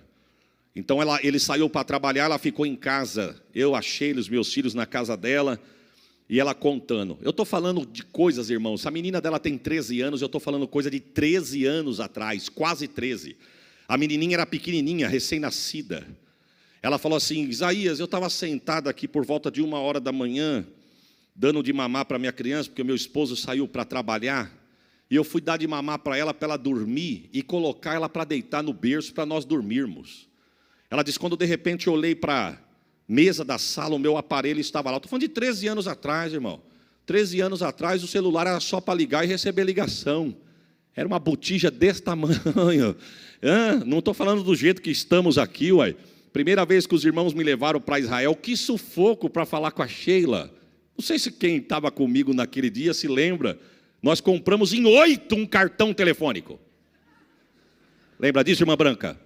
Então ele saiu para trabalhar, ela ficou em casa. Eu achei os meus filhos na casa dela. E ela contando. Eu estou falando de coisas, irmãos. A menina dela tem 13 anos, eu estou falando coisa de 13 anos atrás, quase 13. A menininha era pequenininha, recém-nascida. Ela falou assim: Isaías, eu estava sentada aqui por volta de 1h da manhã, dando de mamar para minha criança, porque meu esposo saiu para trabalhar. E eu fui dar de mamar para ela dormir e colocar ela para deitar no berço para nós dormirmos. Ela disse, quando de repente eu olhei para mesa da sala, o meu aparelho estava lá. Estou falando de 13 anos atrás, irmão. 13 anos atrás, o celular era só para ligar e receber ligação. Era uma botija desse tamanho. Não estou falando do jeito que estamos aqui, uai. Primeira vez que os irmãos me levaram para Israel, que sufoco para falar com a Sheila. Não sei se quem estava comigo naquele dia se lembra. Nós compramos em 8 um cartão telefônico. Lembra disso, irmã Branca?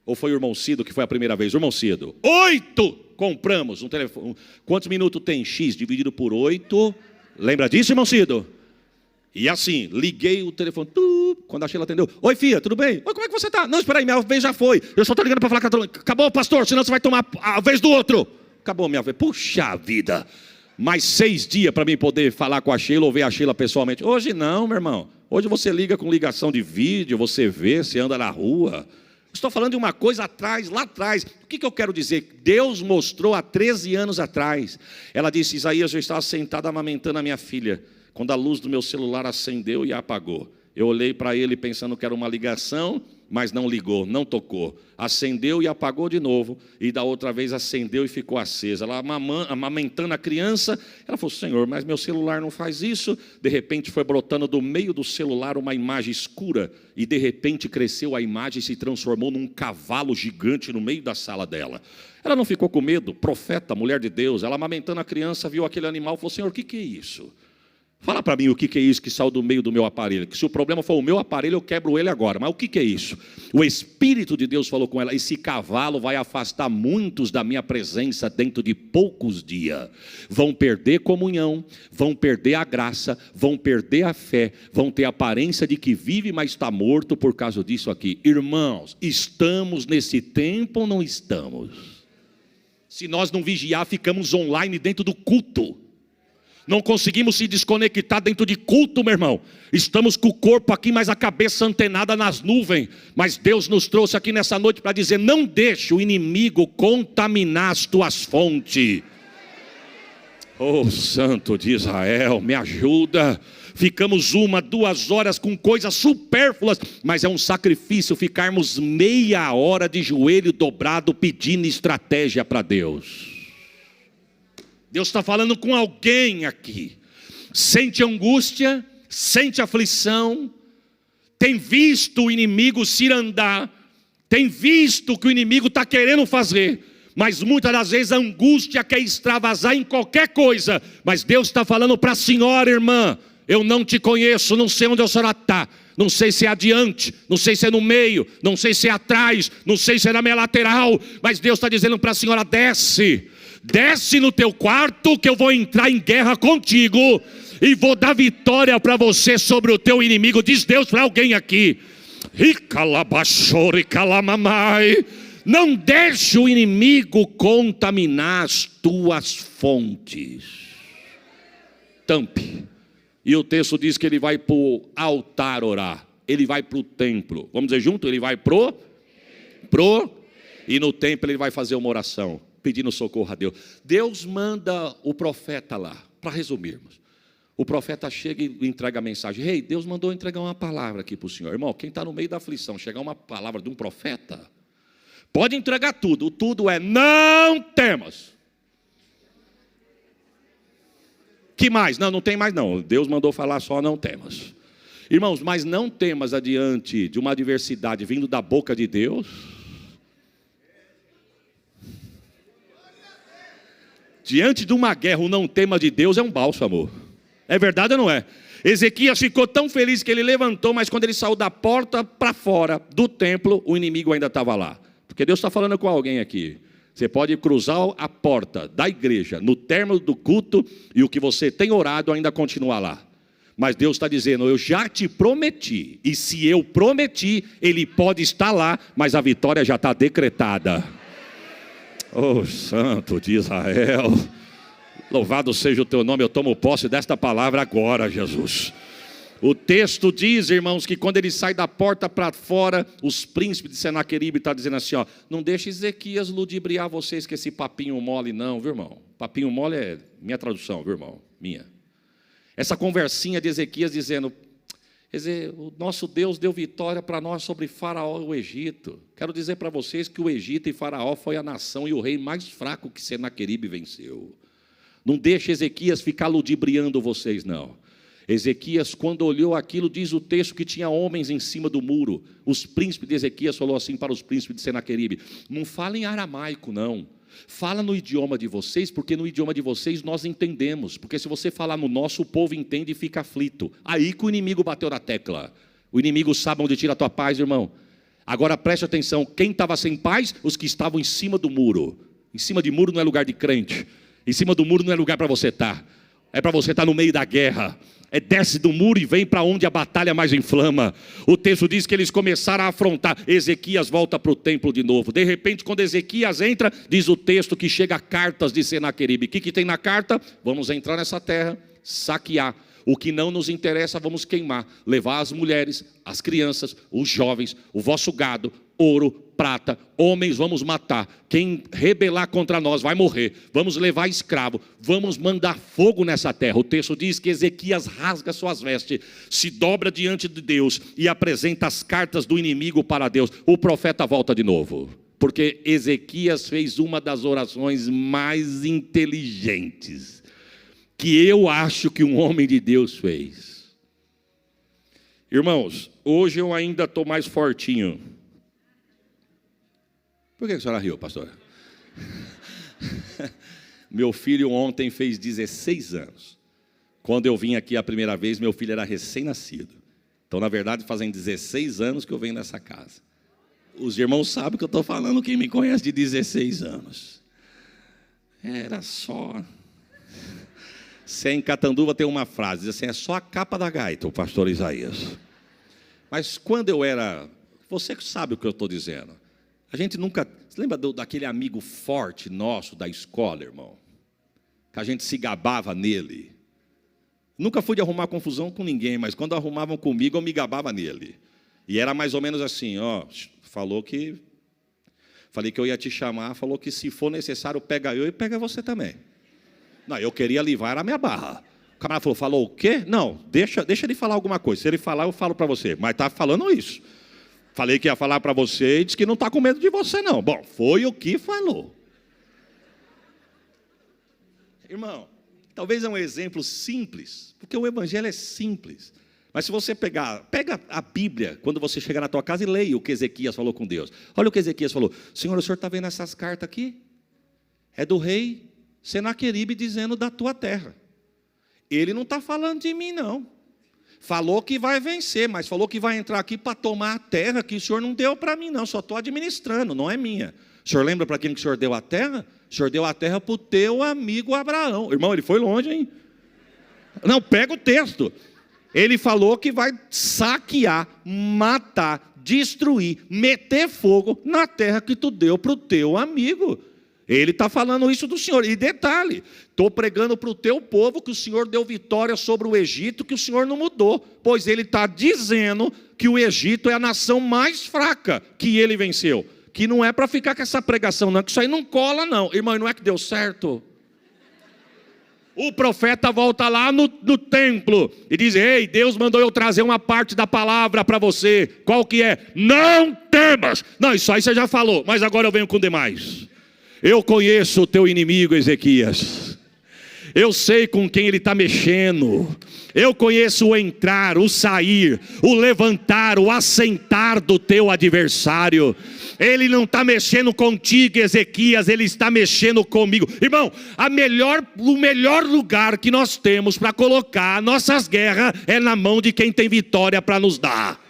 Ou foi o irmão Cido que foi a primeira vez? O irmão Cido. 8 compramos um telefone. Quantos minutos tem X dividido por 8? Lembra disso, irmão Cido? E assim, liguei o telefone. Quando a Sheila atendeu. Oi, filha, tudo bem? Oi, como é que você está? Não, espera aí, minha vez já foi. Eu só estou ligando para falar com a... Acabou, pastor, senão você vai tomar a vez do outro. Acabou a minha vez. Puxa vida. Mais 6 dias para mim poder falar com a Sheila ou ver a Sheila pessoalmente. Hoje não, meu irmão. Hoje você liga com ligação de vídeo, você vê, você anda na rua. Estou falando de uma coisa atrás, lá atrás. O que eu quero dizer? Deus mostrou há 13 anos atrás. Ela disse, Isaías, eu estava sentada amamentando a minha filha, quando a luz do meu celular acendeu e apagou. Eu olhei para ele pensando que era uma ligação, mas não ligou, não tocou. Acendeu e apagou de novo, e da outra vez acendeu e ficou acesa. Ela amamentando a criança, ela falou, Senhor, mas meu celular não faz isso. De repente foi brotando do meio do celular uma imagem escura, e de repente cresceu a imagem e se transformou num cavalo gigante no meio da sala dela. Ela não ficou com medo, profeta, mulher de Deus. Ela amamentando a criança, viu aquele animal e falou, Senhor, o que é isso? Fala para mim o que é isso que saiu do meio do meu aparelho. Que se o problema for o meu aparelho, eu quebro ele agora. Mas o que é isso? O Espírito de Deus falou com ela, esse cavalo vai afastar muitos da minha presença dentro de poucos dias. Vão perder comunhão, vão perder a graça, vão perder a fé, vão ter a aparência de que vive, mas está morto por causa disso aqui. Irmãos, estamos nesse tempo ou não estamos? Se nós não vigiar, ficamos online dentro do culto. Não conseguimos se desconectar dentro de culto, meu irmão. Estamos com o corpo aqui, mas a cabeça antenada nas nuvens. Mas Deus nos trouxe aqui nessa noite para dizer, não deixe o inimigo contaminar as tuas fontes. Oh, Santo de Israel, me ajuda. Ficamos 1, 2 horas com coisas supérfluas, mas é um sacrifício ficarmos meia hora de joelho dobrado pedindo estratégia para Deus. Deus está falando com alguém aqui. Sente angústia, sente aflição, tem visto o inimigo se andar, tem visto o que o inimigo está querendo fazer, mas muitas das vezes a angústia quer extravasar em qualquer coisa. Mas Deus está falando para a senhora, irmã, eu não te conheço, não sei onde a senhora está. Não sei se é adiante, não sei se é no meio, não sei se é atrás, não sei se é na minha lateral. Mas Deus está dizendo para a senhora, desce no teu quarto que eu vou entrar em guerra contigo e vou dar vitória para você sobre o teu inimigo. Diz Deus para alguém aqui. Não deixe o inimigo contaminar as tuas fontes. Tampe. E o texto diz que ele vai para o altar orar. Ele vai para o templo. Vamos dizer junto? Ele vai pro. E no templo ele vai fazer uma oração, pedindo socorro a Deus. Deus manda o profeta lá, para resumirmos. O profeta chega e entrega a mensagem. Ei, Deus mandou entregar uma palavra aqui para o senhor. Irmão, quem está no meio da aflição, chegar uma palavra de um profeta, Pode entregar tudo. O tudo é não temas. Que mais? Não tem mais não. Deus mandou falar só não temas. Irmãos, mas não temas adiante de uma adversidade vindo da boca de Deus. Diante de uma guerra, o não tema de Deus é um bálsamo. É verdade ou não é? Ezequias ficou tão feliz que ele levantou, mas quando ele saiu da porta para fora do templo, o inimigo ainda estava lá. Porque Deus está falando com alguém aqui. Você pode cruzar a porta da igreja no término do culto e o que você tem orado ainda continua lá. Mas Deus está dizendo, eu já te prometi. E se eu prometi, Ele pode estar lá, mas a vitória já está decretada. Oh, Santo de Israel. Louvado seja o teu nome, eu tomo posse desta palavra agora, Jesus. O texto diz, irmãos, que quando ele sai da porta para fora, os príncipes de Senaqueribe estão dizendo assim, ó, não deixe Ezequias ludibriar vocês com esse papinho mole não, viu irmão? Papinho mole é minha tradução, viu irmão? Minha. Essa conversinha de Ezequias dizendo, o nosso Deus deu vitória para nós sobre Faraó e o Egito. Quero dizer para vocês que o Egito e Faraó foi a nação e o rei mais fraco que Senaqueribe venceu. Não deixe Ezequias ficar ludibriando vocês não. Ezequias, quando olhou aquilo, diz o texto que tinha homens em cima do muro. Os príncipes de Ezequias falou assim para os príncipes de Senaqueribe, não fala em aramaico não, fala no idioma de vocês, porque no idioma de vocês nós entendemos, porque se você falar no nosso, o povo entende e fica aflito. Aí que o inimigo bateu na tecla. O inimigo sabe onde tira a tua paz, irmão. Agora preste atenção, quem estava sem paz? Os que estavam em cima do muro. Em cima de muro não é lugar de crente, em cima do muro não é lugar para você estar, é para você estar no meio da guerra. Desce do muro e vem para onde a batalha mais inflama. O texto diz que eles começaram a afrontar. Ezequias volta para o templo de novo. De repente, quando Ezequias entra, diz o texto que chega cartas de Senaqueribe. O que tem na carta? Vamos entrar nessa terra, saquear. O que não nos interessa, vamos queimar. Levar as mulheres, as crianças, os jovens, o vosso gado, ouro, prata, homens vamos matar. Quem rebelar contra nós vai morrer. Vamos levar escravo, vamos mandar fogo nessa terra. O texto diz que Ezequias rasga suas vestes, se dobra diante de Deus e apresenta as cartas do inimigo para Deus. O profeta volta de novo, porque Ezequias fez uma das orações mais inteligentes que eu acho que um homem de Deus fez. Irmãos, hoje eu ainda estou mais fortinho. Por que a senhora riu, pastor? Meu filho ontem fez 16 anos. Quando eu vim aqui a primeira vez, meu filho era recém-nascido. Então, na verdade, fazem 16 anos que eu venho nessa casa. Os irmãos sabem que eu estou falando, quem me conhece de 16 anos. Era só... Se em Catanduva tem uma frase, diz assim, é só a capa da gaita, o pastor Isaías. Mas quando eu era... Você sabe o que eu estou dizendo. A gente nunca... Você lembra daquele amigo forte nosso da escola, irmão? Que a gente se gabava nele. Nunca fui de arrumar confusão com ninguém, mas quando arrumavam comigo, eu me gabava nele. E era mais ou menos assim, ó, falei que eu ia te chamar, falou que se for necessário, pega eu e pega você também. Não, eu queria livrar a minha barra. O camarada falou o quê? Não, deixa ele falar alguma coisa. Se ele falar, eu falo para você. Mas está falando isso. Falei que ia falar para você e disse que não está com medo de você, não. Bom, foi o que falou. Irmão, talvez é um exemplo simples, porque o evangelho é simples. Mas se você pega a Bíblia, quando você chegar na tua casa e leia o que Ezequias falou com Deus. Olha o que Ezequias falou. Senhor, o senhor está vendo essas cartas aqui? É do rei Senaqueribe dizendo da tua terra. Ele não está falando de mim, não. Falou que vai vencer, mas falou que vai entrar aqui para tomar a terra que o senhor não deu para mim, não. Só estou administrando, não é minha. O senhor lembra para quem que o senhor deu a terra? O senhor deu a terra para o teu amigo Abraão. Irmão, ele foi longe, hein? Não, pega o texto. Ele falou que vai saquear, matar, destruir, meter fogo na terra que tu deu para o teu amigo. Ele está falando isso do Senhor. E detalhe, estou pregando para o teu povo que o Senhor deu vitória sobre o Egito, que o Senhor não mudou. Pois ele está dizendo que o Egito é a nação mais fraca que ele venceu. Que não é para ficar com essa pregação, não, que isso aí não cola, não. Irmão, não é que deu certo? O profeta volta lá no templo e diz: ei, Deus mandou eu trazer uma parte da palavra para você. Qual que é? Não temas. Não, isso aí você já falou, mas agora eu venho com demais. Eu conheço o teu inimigo, Ezequias. Eu sei com quem ele está mexendo. Eu conheço o entrar, o sair, o levantar, o assentar do teu adversário. Ele não está mexendo contigo, Ezequias, ele está mexendo comigo. Irmão, o melhor lugar que nós temos para colocar nossas guerras é na mão de quem tem vitória para nos dar.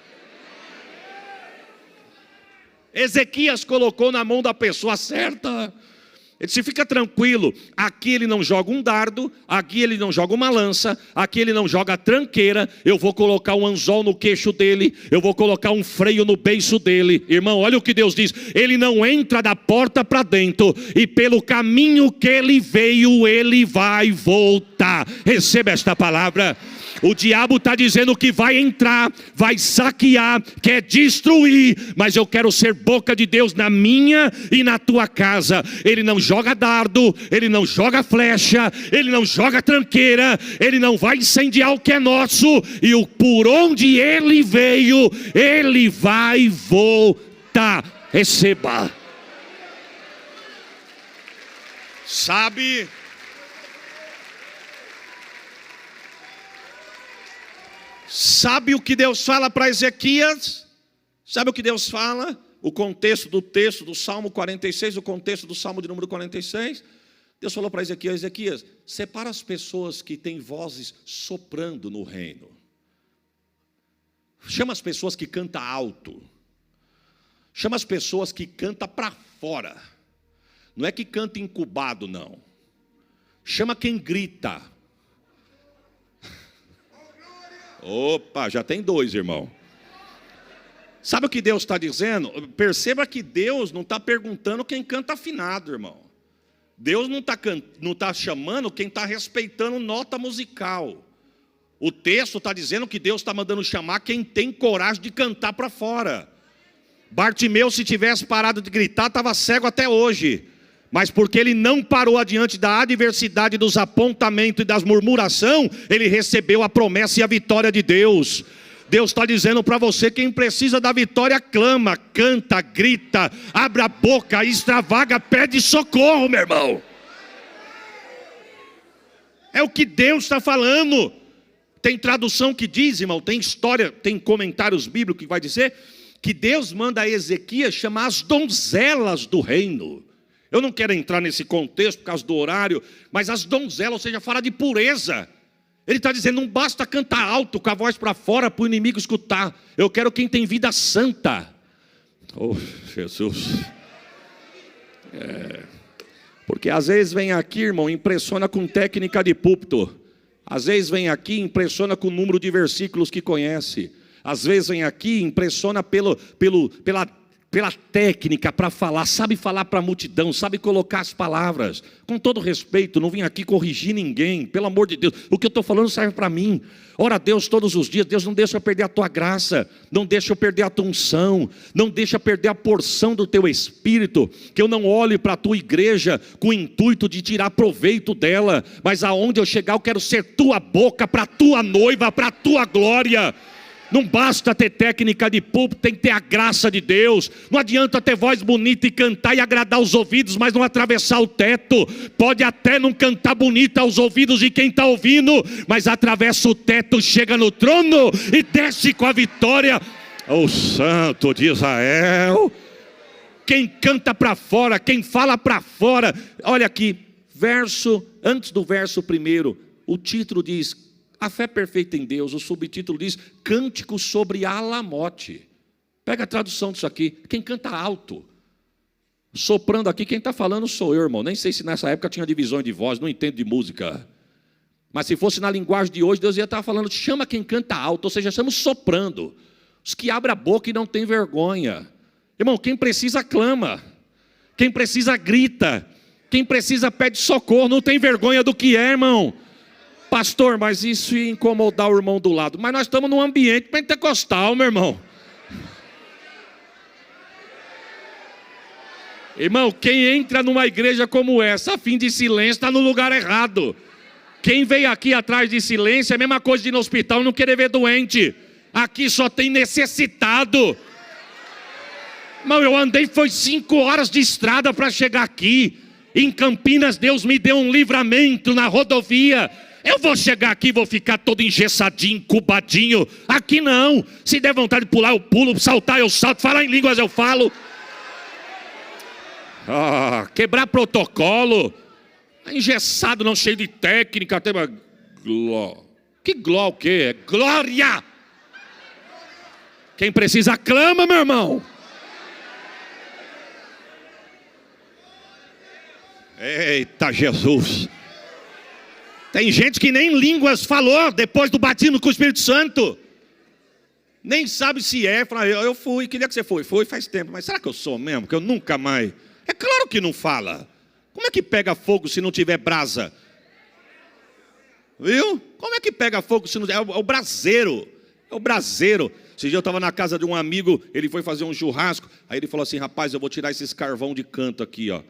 Ezequias colocou na mão da pessoa certa. Ele disse: fica tranquilo, aqui ele não joga um dardo, aqui ele não joga uma lança, aqui ele não joga tranqueira. Eu vou colocar um anzol no queixo dele, eu vou colocar um freio no beiço dele. Irmão, olha o que Deus diz: ele não entra da porta para dentro, e pelo caminho que ele veio, ele vai voltar. Receba esta palavra. O diabo está dizendo que vai entrar, vai saquear, quer destruir, mas eu quero ser boca de Deus na minha e na tua casa. Ele não joga dardo, ele não joga flecha, ele não joga tranqueira, ele não vai incendiar o que é nosso, e por onde ele veio, ele vai voltar. Receba. Sabe o que Deus fala para Ezequias? Sabe o que Deus fala? O contexto do texto do Salmo 46, o contexto do Salmo de número 46. Deus falou para Ezequias: Ezequias, separa as pessoas que têm vozes soprando no reino. Chama as pessoas que cantam alto. Chama as pessoas que cantam para fora. Não é que canta incubado, não. Chama quem grita. Opa, já tem dois, irmão. Sabe o que Deus está dizendo? Perceba que Deus não está perguntando quem canta afinado, irmão. Deus não está chamando quem está respeitando nota musical. O texto está dizendo que Deus está mandando chamar quem tem coragem de cantar para fora. Bartimeu, se tivesse parado de gritar, estava cego até hoje. Mas porque ele não parou diante da adversidade, dos apontamentos e das murmurações, ele recebeu a promessa e a vitória de Deus. Deus está dizendo para você: quem precisa da vitória, clama, canta, grita, abre a boca, extravaga, pede socorro, meu irmão. É o que Deus está falando. Tem tradução que diz, irmão, tem história, tem comentários bíblicos que vai dizer que Deus manda a Ezequias chamar as donzelas do reino. Eu não quero entrar nesse contexto por causa do horário, mas as donzelas, ou seja, fala de pureza. Ele está dizendo: não basta cantar alto com a voz para fora para o inimigo escutar. Eu quero quem tem vida santa. Oh, Jesus. Porque às vezes vem aqui, irmão, impressiona com técnica de púlpito. Às vezes vem aqui, impressiona com o número de versículos que conhece. Às vezes vem aqui, impressiona pela técnica para falar, sabe falar para a multidão, sabe colocar as palavras. Com todo respeito, não vim aqui corrigir ninguém, pelo amor de Deus. O que eu estou falando serve para mim. Ora a Deus todos os dias. Deus não deixa eu perder a tua graça, não deixa eu perder a tua unção, não deixa eu perder a porção do teu espírito. Que eu não olhe para a tua igreja com o intuito de tirar proveito dela, mas aonde eu chegar eu quero ser tua boca para a tua noiva, para a tua glória. Não basta ter técnica de púlpito, tem que ter a graça de Deus. Não adianta ter voz bonita e cantar e agradar os ouvidos, mas não atravessar o teto. Pode até não cantar bonita aos ouvidos de quem está ouvindo, mas atravessa o teto, chega no trono e desce com a vitória. O Santo de Israel. Quem canta para fora, quem fala para fora. Olha aqui, antes do verso primeiro, o título diz: a fé perfeita em Deus. O subtítulo diz: Cântico sobre Alamote. Pega a tradução disso aqui. Quem canta alto. Soprando aqui, quem está falando sou eu, irmão. Nem sei se nessa época tinha divisões de voz, não entendo de música. Mas se fosse na linguagem de hoje, Deus ia estar falando: chama quem canta alto. Ou seja, estamos soprando. Os que abrem a boca e não têm vergonha. Irmão, quem precisa clama. Quem precisa grita. Quem precisa pede socorro. Não tem vergonha do que é, irmão. Pastor, mas isso ia incomodar o irmão do lado. Mas nós estamos num ambiente pentecostal, meu irmão. Irmão, quem entra numa igreja como essa, a fim de silêncio, está no lugar errado. Quem veio aqui atrás de silêncio é a mesma coisa de ir no hospital e não querer ver doente. Aqui só tem necessitado. Mas eu andei, foi 5 horas de estrada para chegar aqui. Em Campinas, Deus me deu um livramento na rodovia. Eu vou chegar aqui e vou ficar todo engessadinho, incubadinho. Aqui não. Se der vontade de pular, eu pulo. Saltar, eu salto. Falar em línguas, eu falo. Quebrar protocolo. Engessado, não, cheio de técnica. Até uma gló. Que gló o quê? É glória. Quem precisa clama, meu irmão. Eita Jesus. Tem gente que nem línguas falou depois do batismo com o Espírito Santo. Nem sabe se é. Fala, eu fui, que dia que você foi? Foi faz tempo, mas será que eu sou mesmo? Que eu nunca mais. É claro que não fala. Como é que pega fogo se não tiver brasa? Viu? Como é que pega fogo se não tiver? É o braseiro. É o braseiro. Esse dia eu estava na casa de um amigo, ele foi fazer um churrasco. Aí ele falou assim, rapaz, eu vou tirar esses carvão de canto aqui, ó.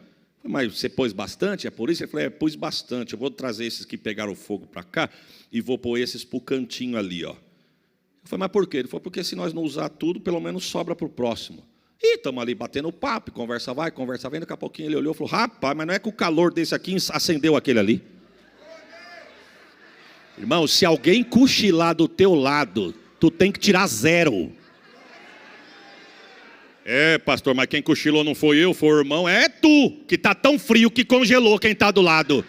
Mas você pôs bastante? É por isso? Ele falou, pus bastante. Eu vou trazer esses que pegaram fogo para cá e vou pôr esses para o cantinho ali, ó. Eu falei, mas por quê? Ele falou, porque se nós não usar tudo, pelo menos sobra para o próximo. E estamos ali batendo papo, conversa vai, conversa vem. Daqui a pouquinho ele olhou e falou, rapaz, mas não é que o calor desse aqui acendeu aquele ali? Irmão, se alguém cochilar do teu lado, tu tem que tirar 0. Pastor, mas quem cochilou não foi eu, foi o irmão. É tu, que está tão frio que congelou quem está do lado.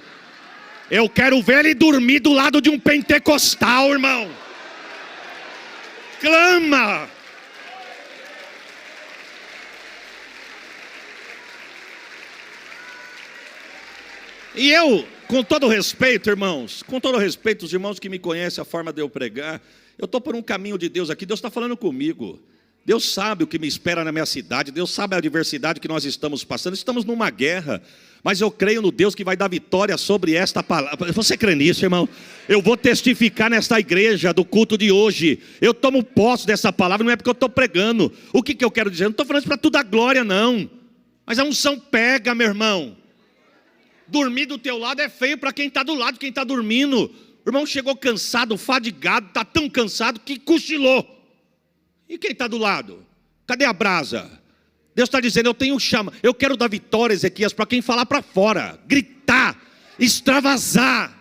Eu quero ver ele dormir do lado de um pentecostal, irmão. Clama. E eu, com todo respeito, irmãos, com todo respeito, os irmãos que me conhecem, a forma de eu pregar, eu estou por um caminho de Deus aqui, Deus está falando comigo. Deus sabe o que me espera na minha cidade, Deus sabe a adversidade que nós estamos passando, estamos numa guerra, mas eu creio no Deus que vai dar vitória sobre esta palavra. Você crê nisso, irmão? Eu vou testificar nesta igreja do culto de hoje, eu tomo posse dessa palavra, não é porque eu estou pregando. O que eu quero dizer? Eu não estou falando isso para tu dar glória, não, mas a unção pega, meu irmão. Dormir do teu lado é feio para quem está do lado, quem está dormindo. O irmão chegou cansado, fadigado, está tão cansado que cochilou. E quem está do lado? Cadê a brasa? Deus está dizendo, eu quero dar vitória, Ezequias, para quem falar para fora, gritar, extravasar.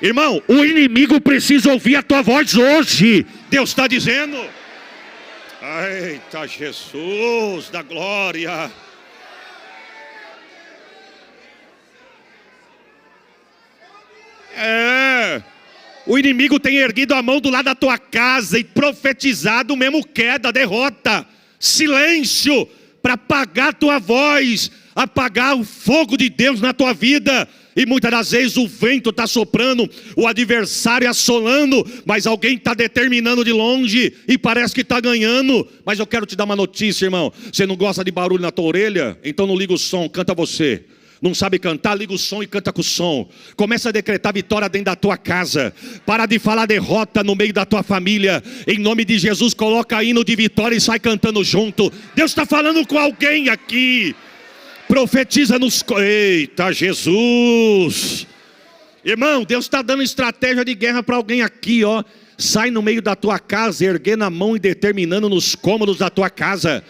Irmão, o inimigo precisa ouvir a tua voz hoje. Deus está dizendo. Eita Jesus da glória. O inimigo tem erguido a mão do lado da tua casa e profetizado o mesmo queda, derrota, silêncio, para apagar a tua voz, apagar o fogo de Deus na tua vida. E muitas das vezes o vento está soprando, o adversário assolando, mas alguém está determinando de longe e parece que está ganhando. Mas eu quero te dar uma notícia, irmão. Você não gosta de barulho na tua orelha? Então não liga o som, canta você. Não sabe cantar? Liga o som e canta com o som. Começa a decretar vitória dentro da tua casa. Para de falar derrota no meio da tua família. Em nome de Jesus, coloca hino de vitória e sai cantando junto. Deus está falando com alguém aqui. Profetiza nos... Eita Jesus. Irmão, Deus está dando estratégia de guerra para alguém aqui, ó. Sai no meio da tua casa, erguendo a mão e determinando nos cômodos da tua casa.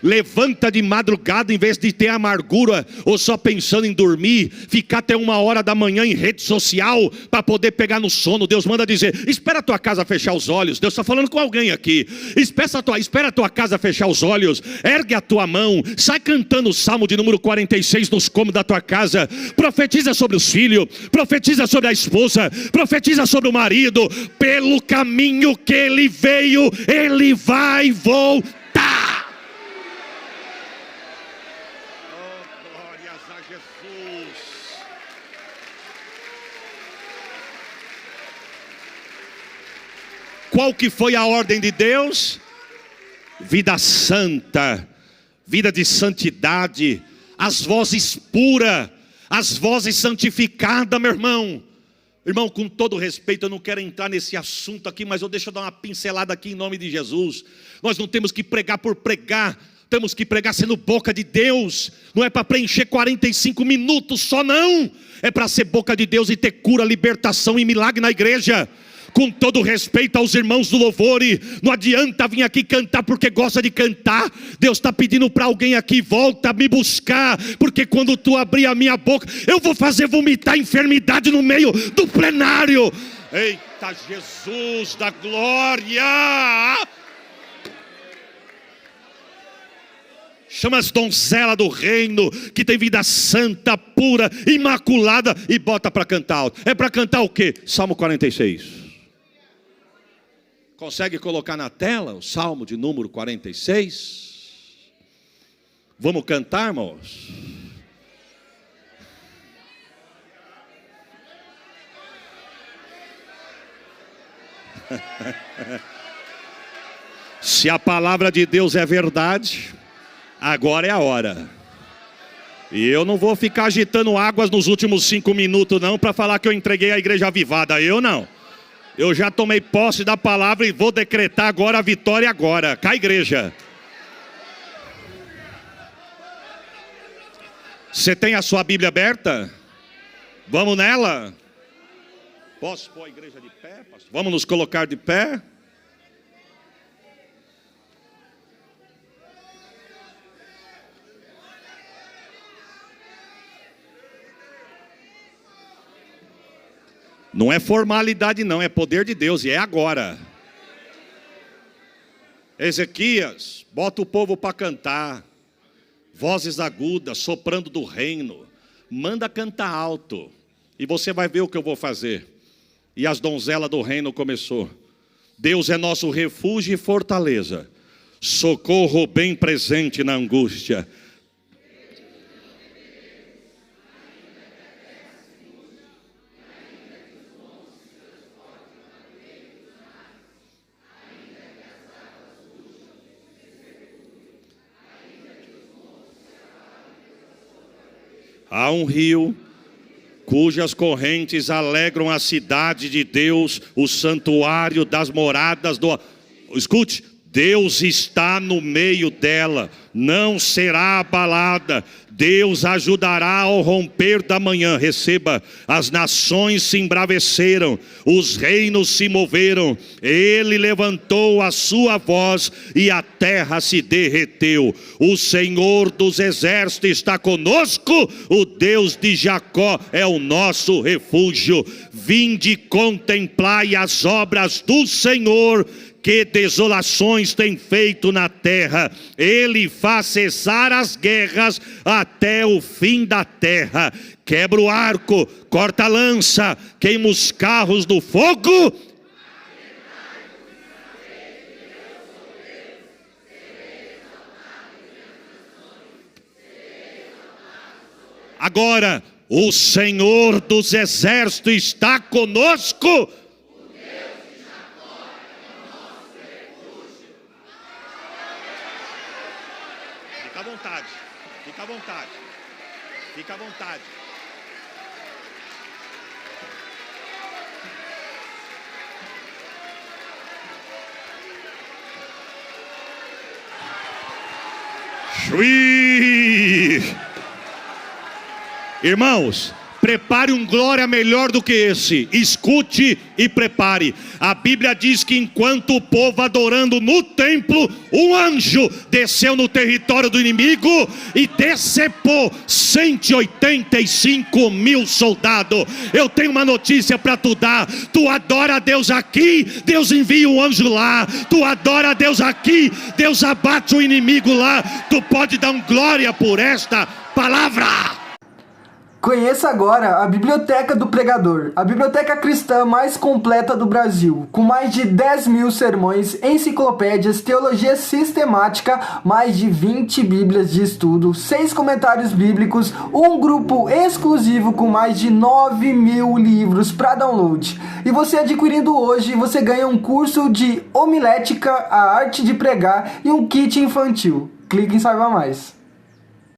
Levanta de madrugada, em vez de ter amargura ou só pensando em dormir, ficar até 1h da manhã em rede social para poder pegar no sono. Deus manda dizer, espera a tua casa fechar os olhos. Deus está falando com alguém aqui. Espera a tua casa fechar os olhos, ergue a tua mão, sai cantando o Salmo de número 46 nos cômodos da tua casa. Profetiza sobre os filhos, profetiza sobre a esposa, profetiza sobre o marido. Pelo caminho que ele veio, ele vai voltar. Qual que foi a ordem de Deus? Vida santa, vida de santidade, as vozes puras, as vozes santificadas, meu irmão. Irmão, com todo respeito, eu não quero entrar nesse assunto aqui, mas deixa eu dar uma pincelada aqui em nome de Jesus. Nós não temos que pregar por pregar, Temos que pregar sendo boca de Deus. Não é para preencher 45 minutos só, não. É para ser boca de Deus e ter cura, libertação e milagre na igreja. Com todo respeito aos irmãos do louvor, não adianta vir aqui cantar porque gosta de cantar. Deus está pedindo para alguém aqui: volta a me buscar, porque quando tu abrir a minha boca, eu vou fazer vomitar enfermidade no meio do plenário. Eita Jesus da glória! Chama as donzelas do reino, que tem vida santa, pura, imaculada, e bota para cantar alto. É para cantar o quê? Salmo 46. Consegue colocar na tela o Salmo de número 46? Vamos cantar, irmãos? Se a palavra de Deus é verdade, agora é a hora. E eu não vou ficar agitando águas nos últimos 5 minutos não, para falar que eu entreguei a igreja avivada. Eu não. Eu já tomei posse da palavra e vou decretar agora a vitória agora. Cá, igreja. Você tem a sua Bíblia aberta? Vamos nela? Posso pôr a igreja de pé, pastor? Vamos nos colocar de pé? Não é formalidade não, é poder de Deus, e é agora. Ezequias, bota o povo para cantar. Vozes agudas, soprando do reino. Manda cantar alto. E você vai ver o que eu vou fazer. E as donzelas do reino começou. Deus é nosso refúgio e fortaleza. Socorro bem presente na angústia. Há um rio cujas correntes alegram a cidade de Deus, o santuário das moradas do... Escute, Deus está no meio dela, não será abalada. Deus ajudará ao romper da manhã. Receba, as nações se embraveceram, os reinos se moveram. Ele levantou a sua voz e a terra se derreteu. O Senhor dos exércitos está conosco, o Deus de Jacó é o nosso refúgio. Vinde contemplai as obras do Senhor, que desolações tem feito na terra. Ele faz cessar as guerras até o fim da terra. Quebra o arco, corta a lança, queima os carros do fogo. Agora, o Senhor dos exércitos está conosco. Fica à vontade, fica à vontade, fica à vontade. Chui! Irmãos, prepare um glória melhor do que esse. Escute e prepare. A Bíblia diz que enquanto o povo adorando no templo, um anjo desceu no território do inimigo e decepou 185 mil soldados. Eu tenho uma notícia para tu dar. Tu adora a Deus aqui, Deus envia um anjo lá. Tu adora a Deus aqui, Deus abate o inimigo lá. Tu pode dar um glória por esta palavra. Conheça agora a Biblioteca do Pregador, a biblioteca cristã mais completa do Brasil, com mais de 10 mil sermões, enciclopédias, teologia sistemática, mais de 20 bíblias de estudo, 6 comentários bíblicos, um grupo exclusivo com mais de 9 mil livros para download. E você adquirindo hoje, você ganha um curso de homilética, a arte de pregar e um kit infantil. Clique em saiba mais.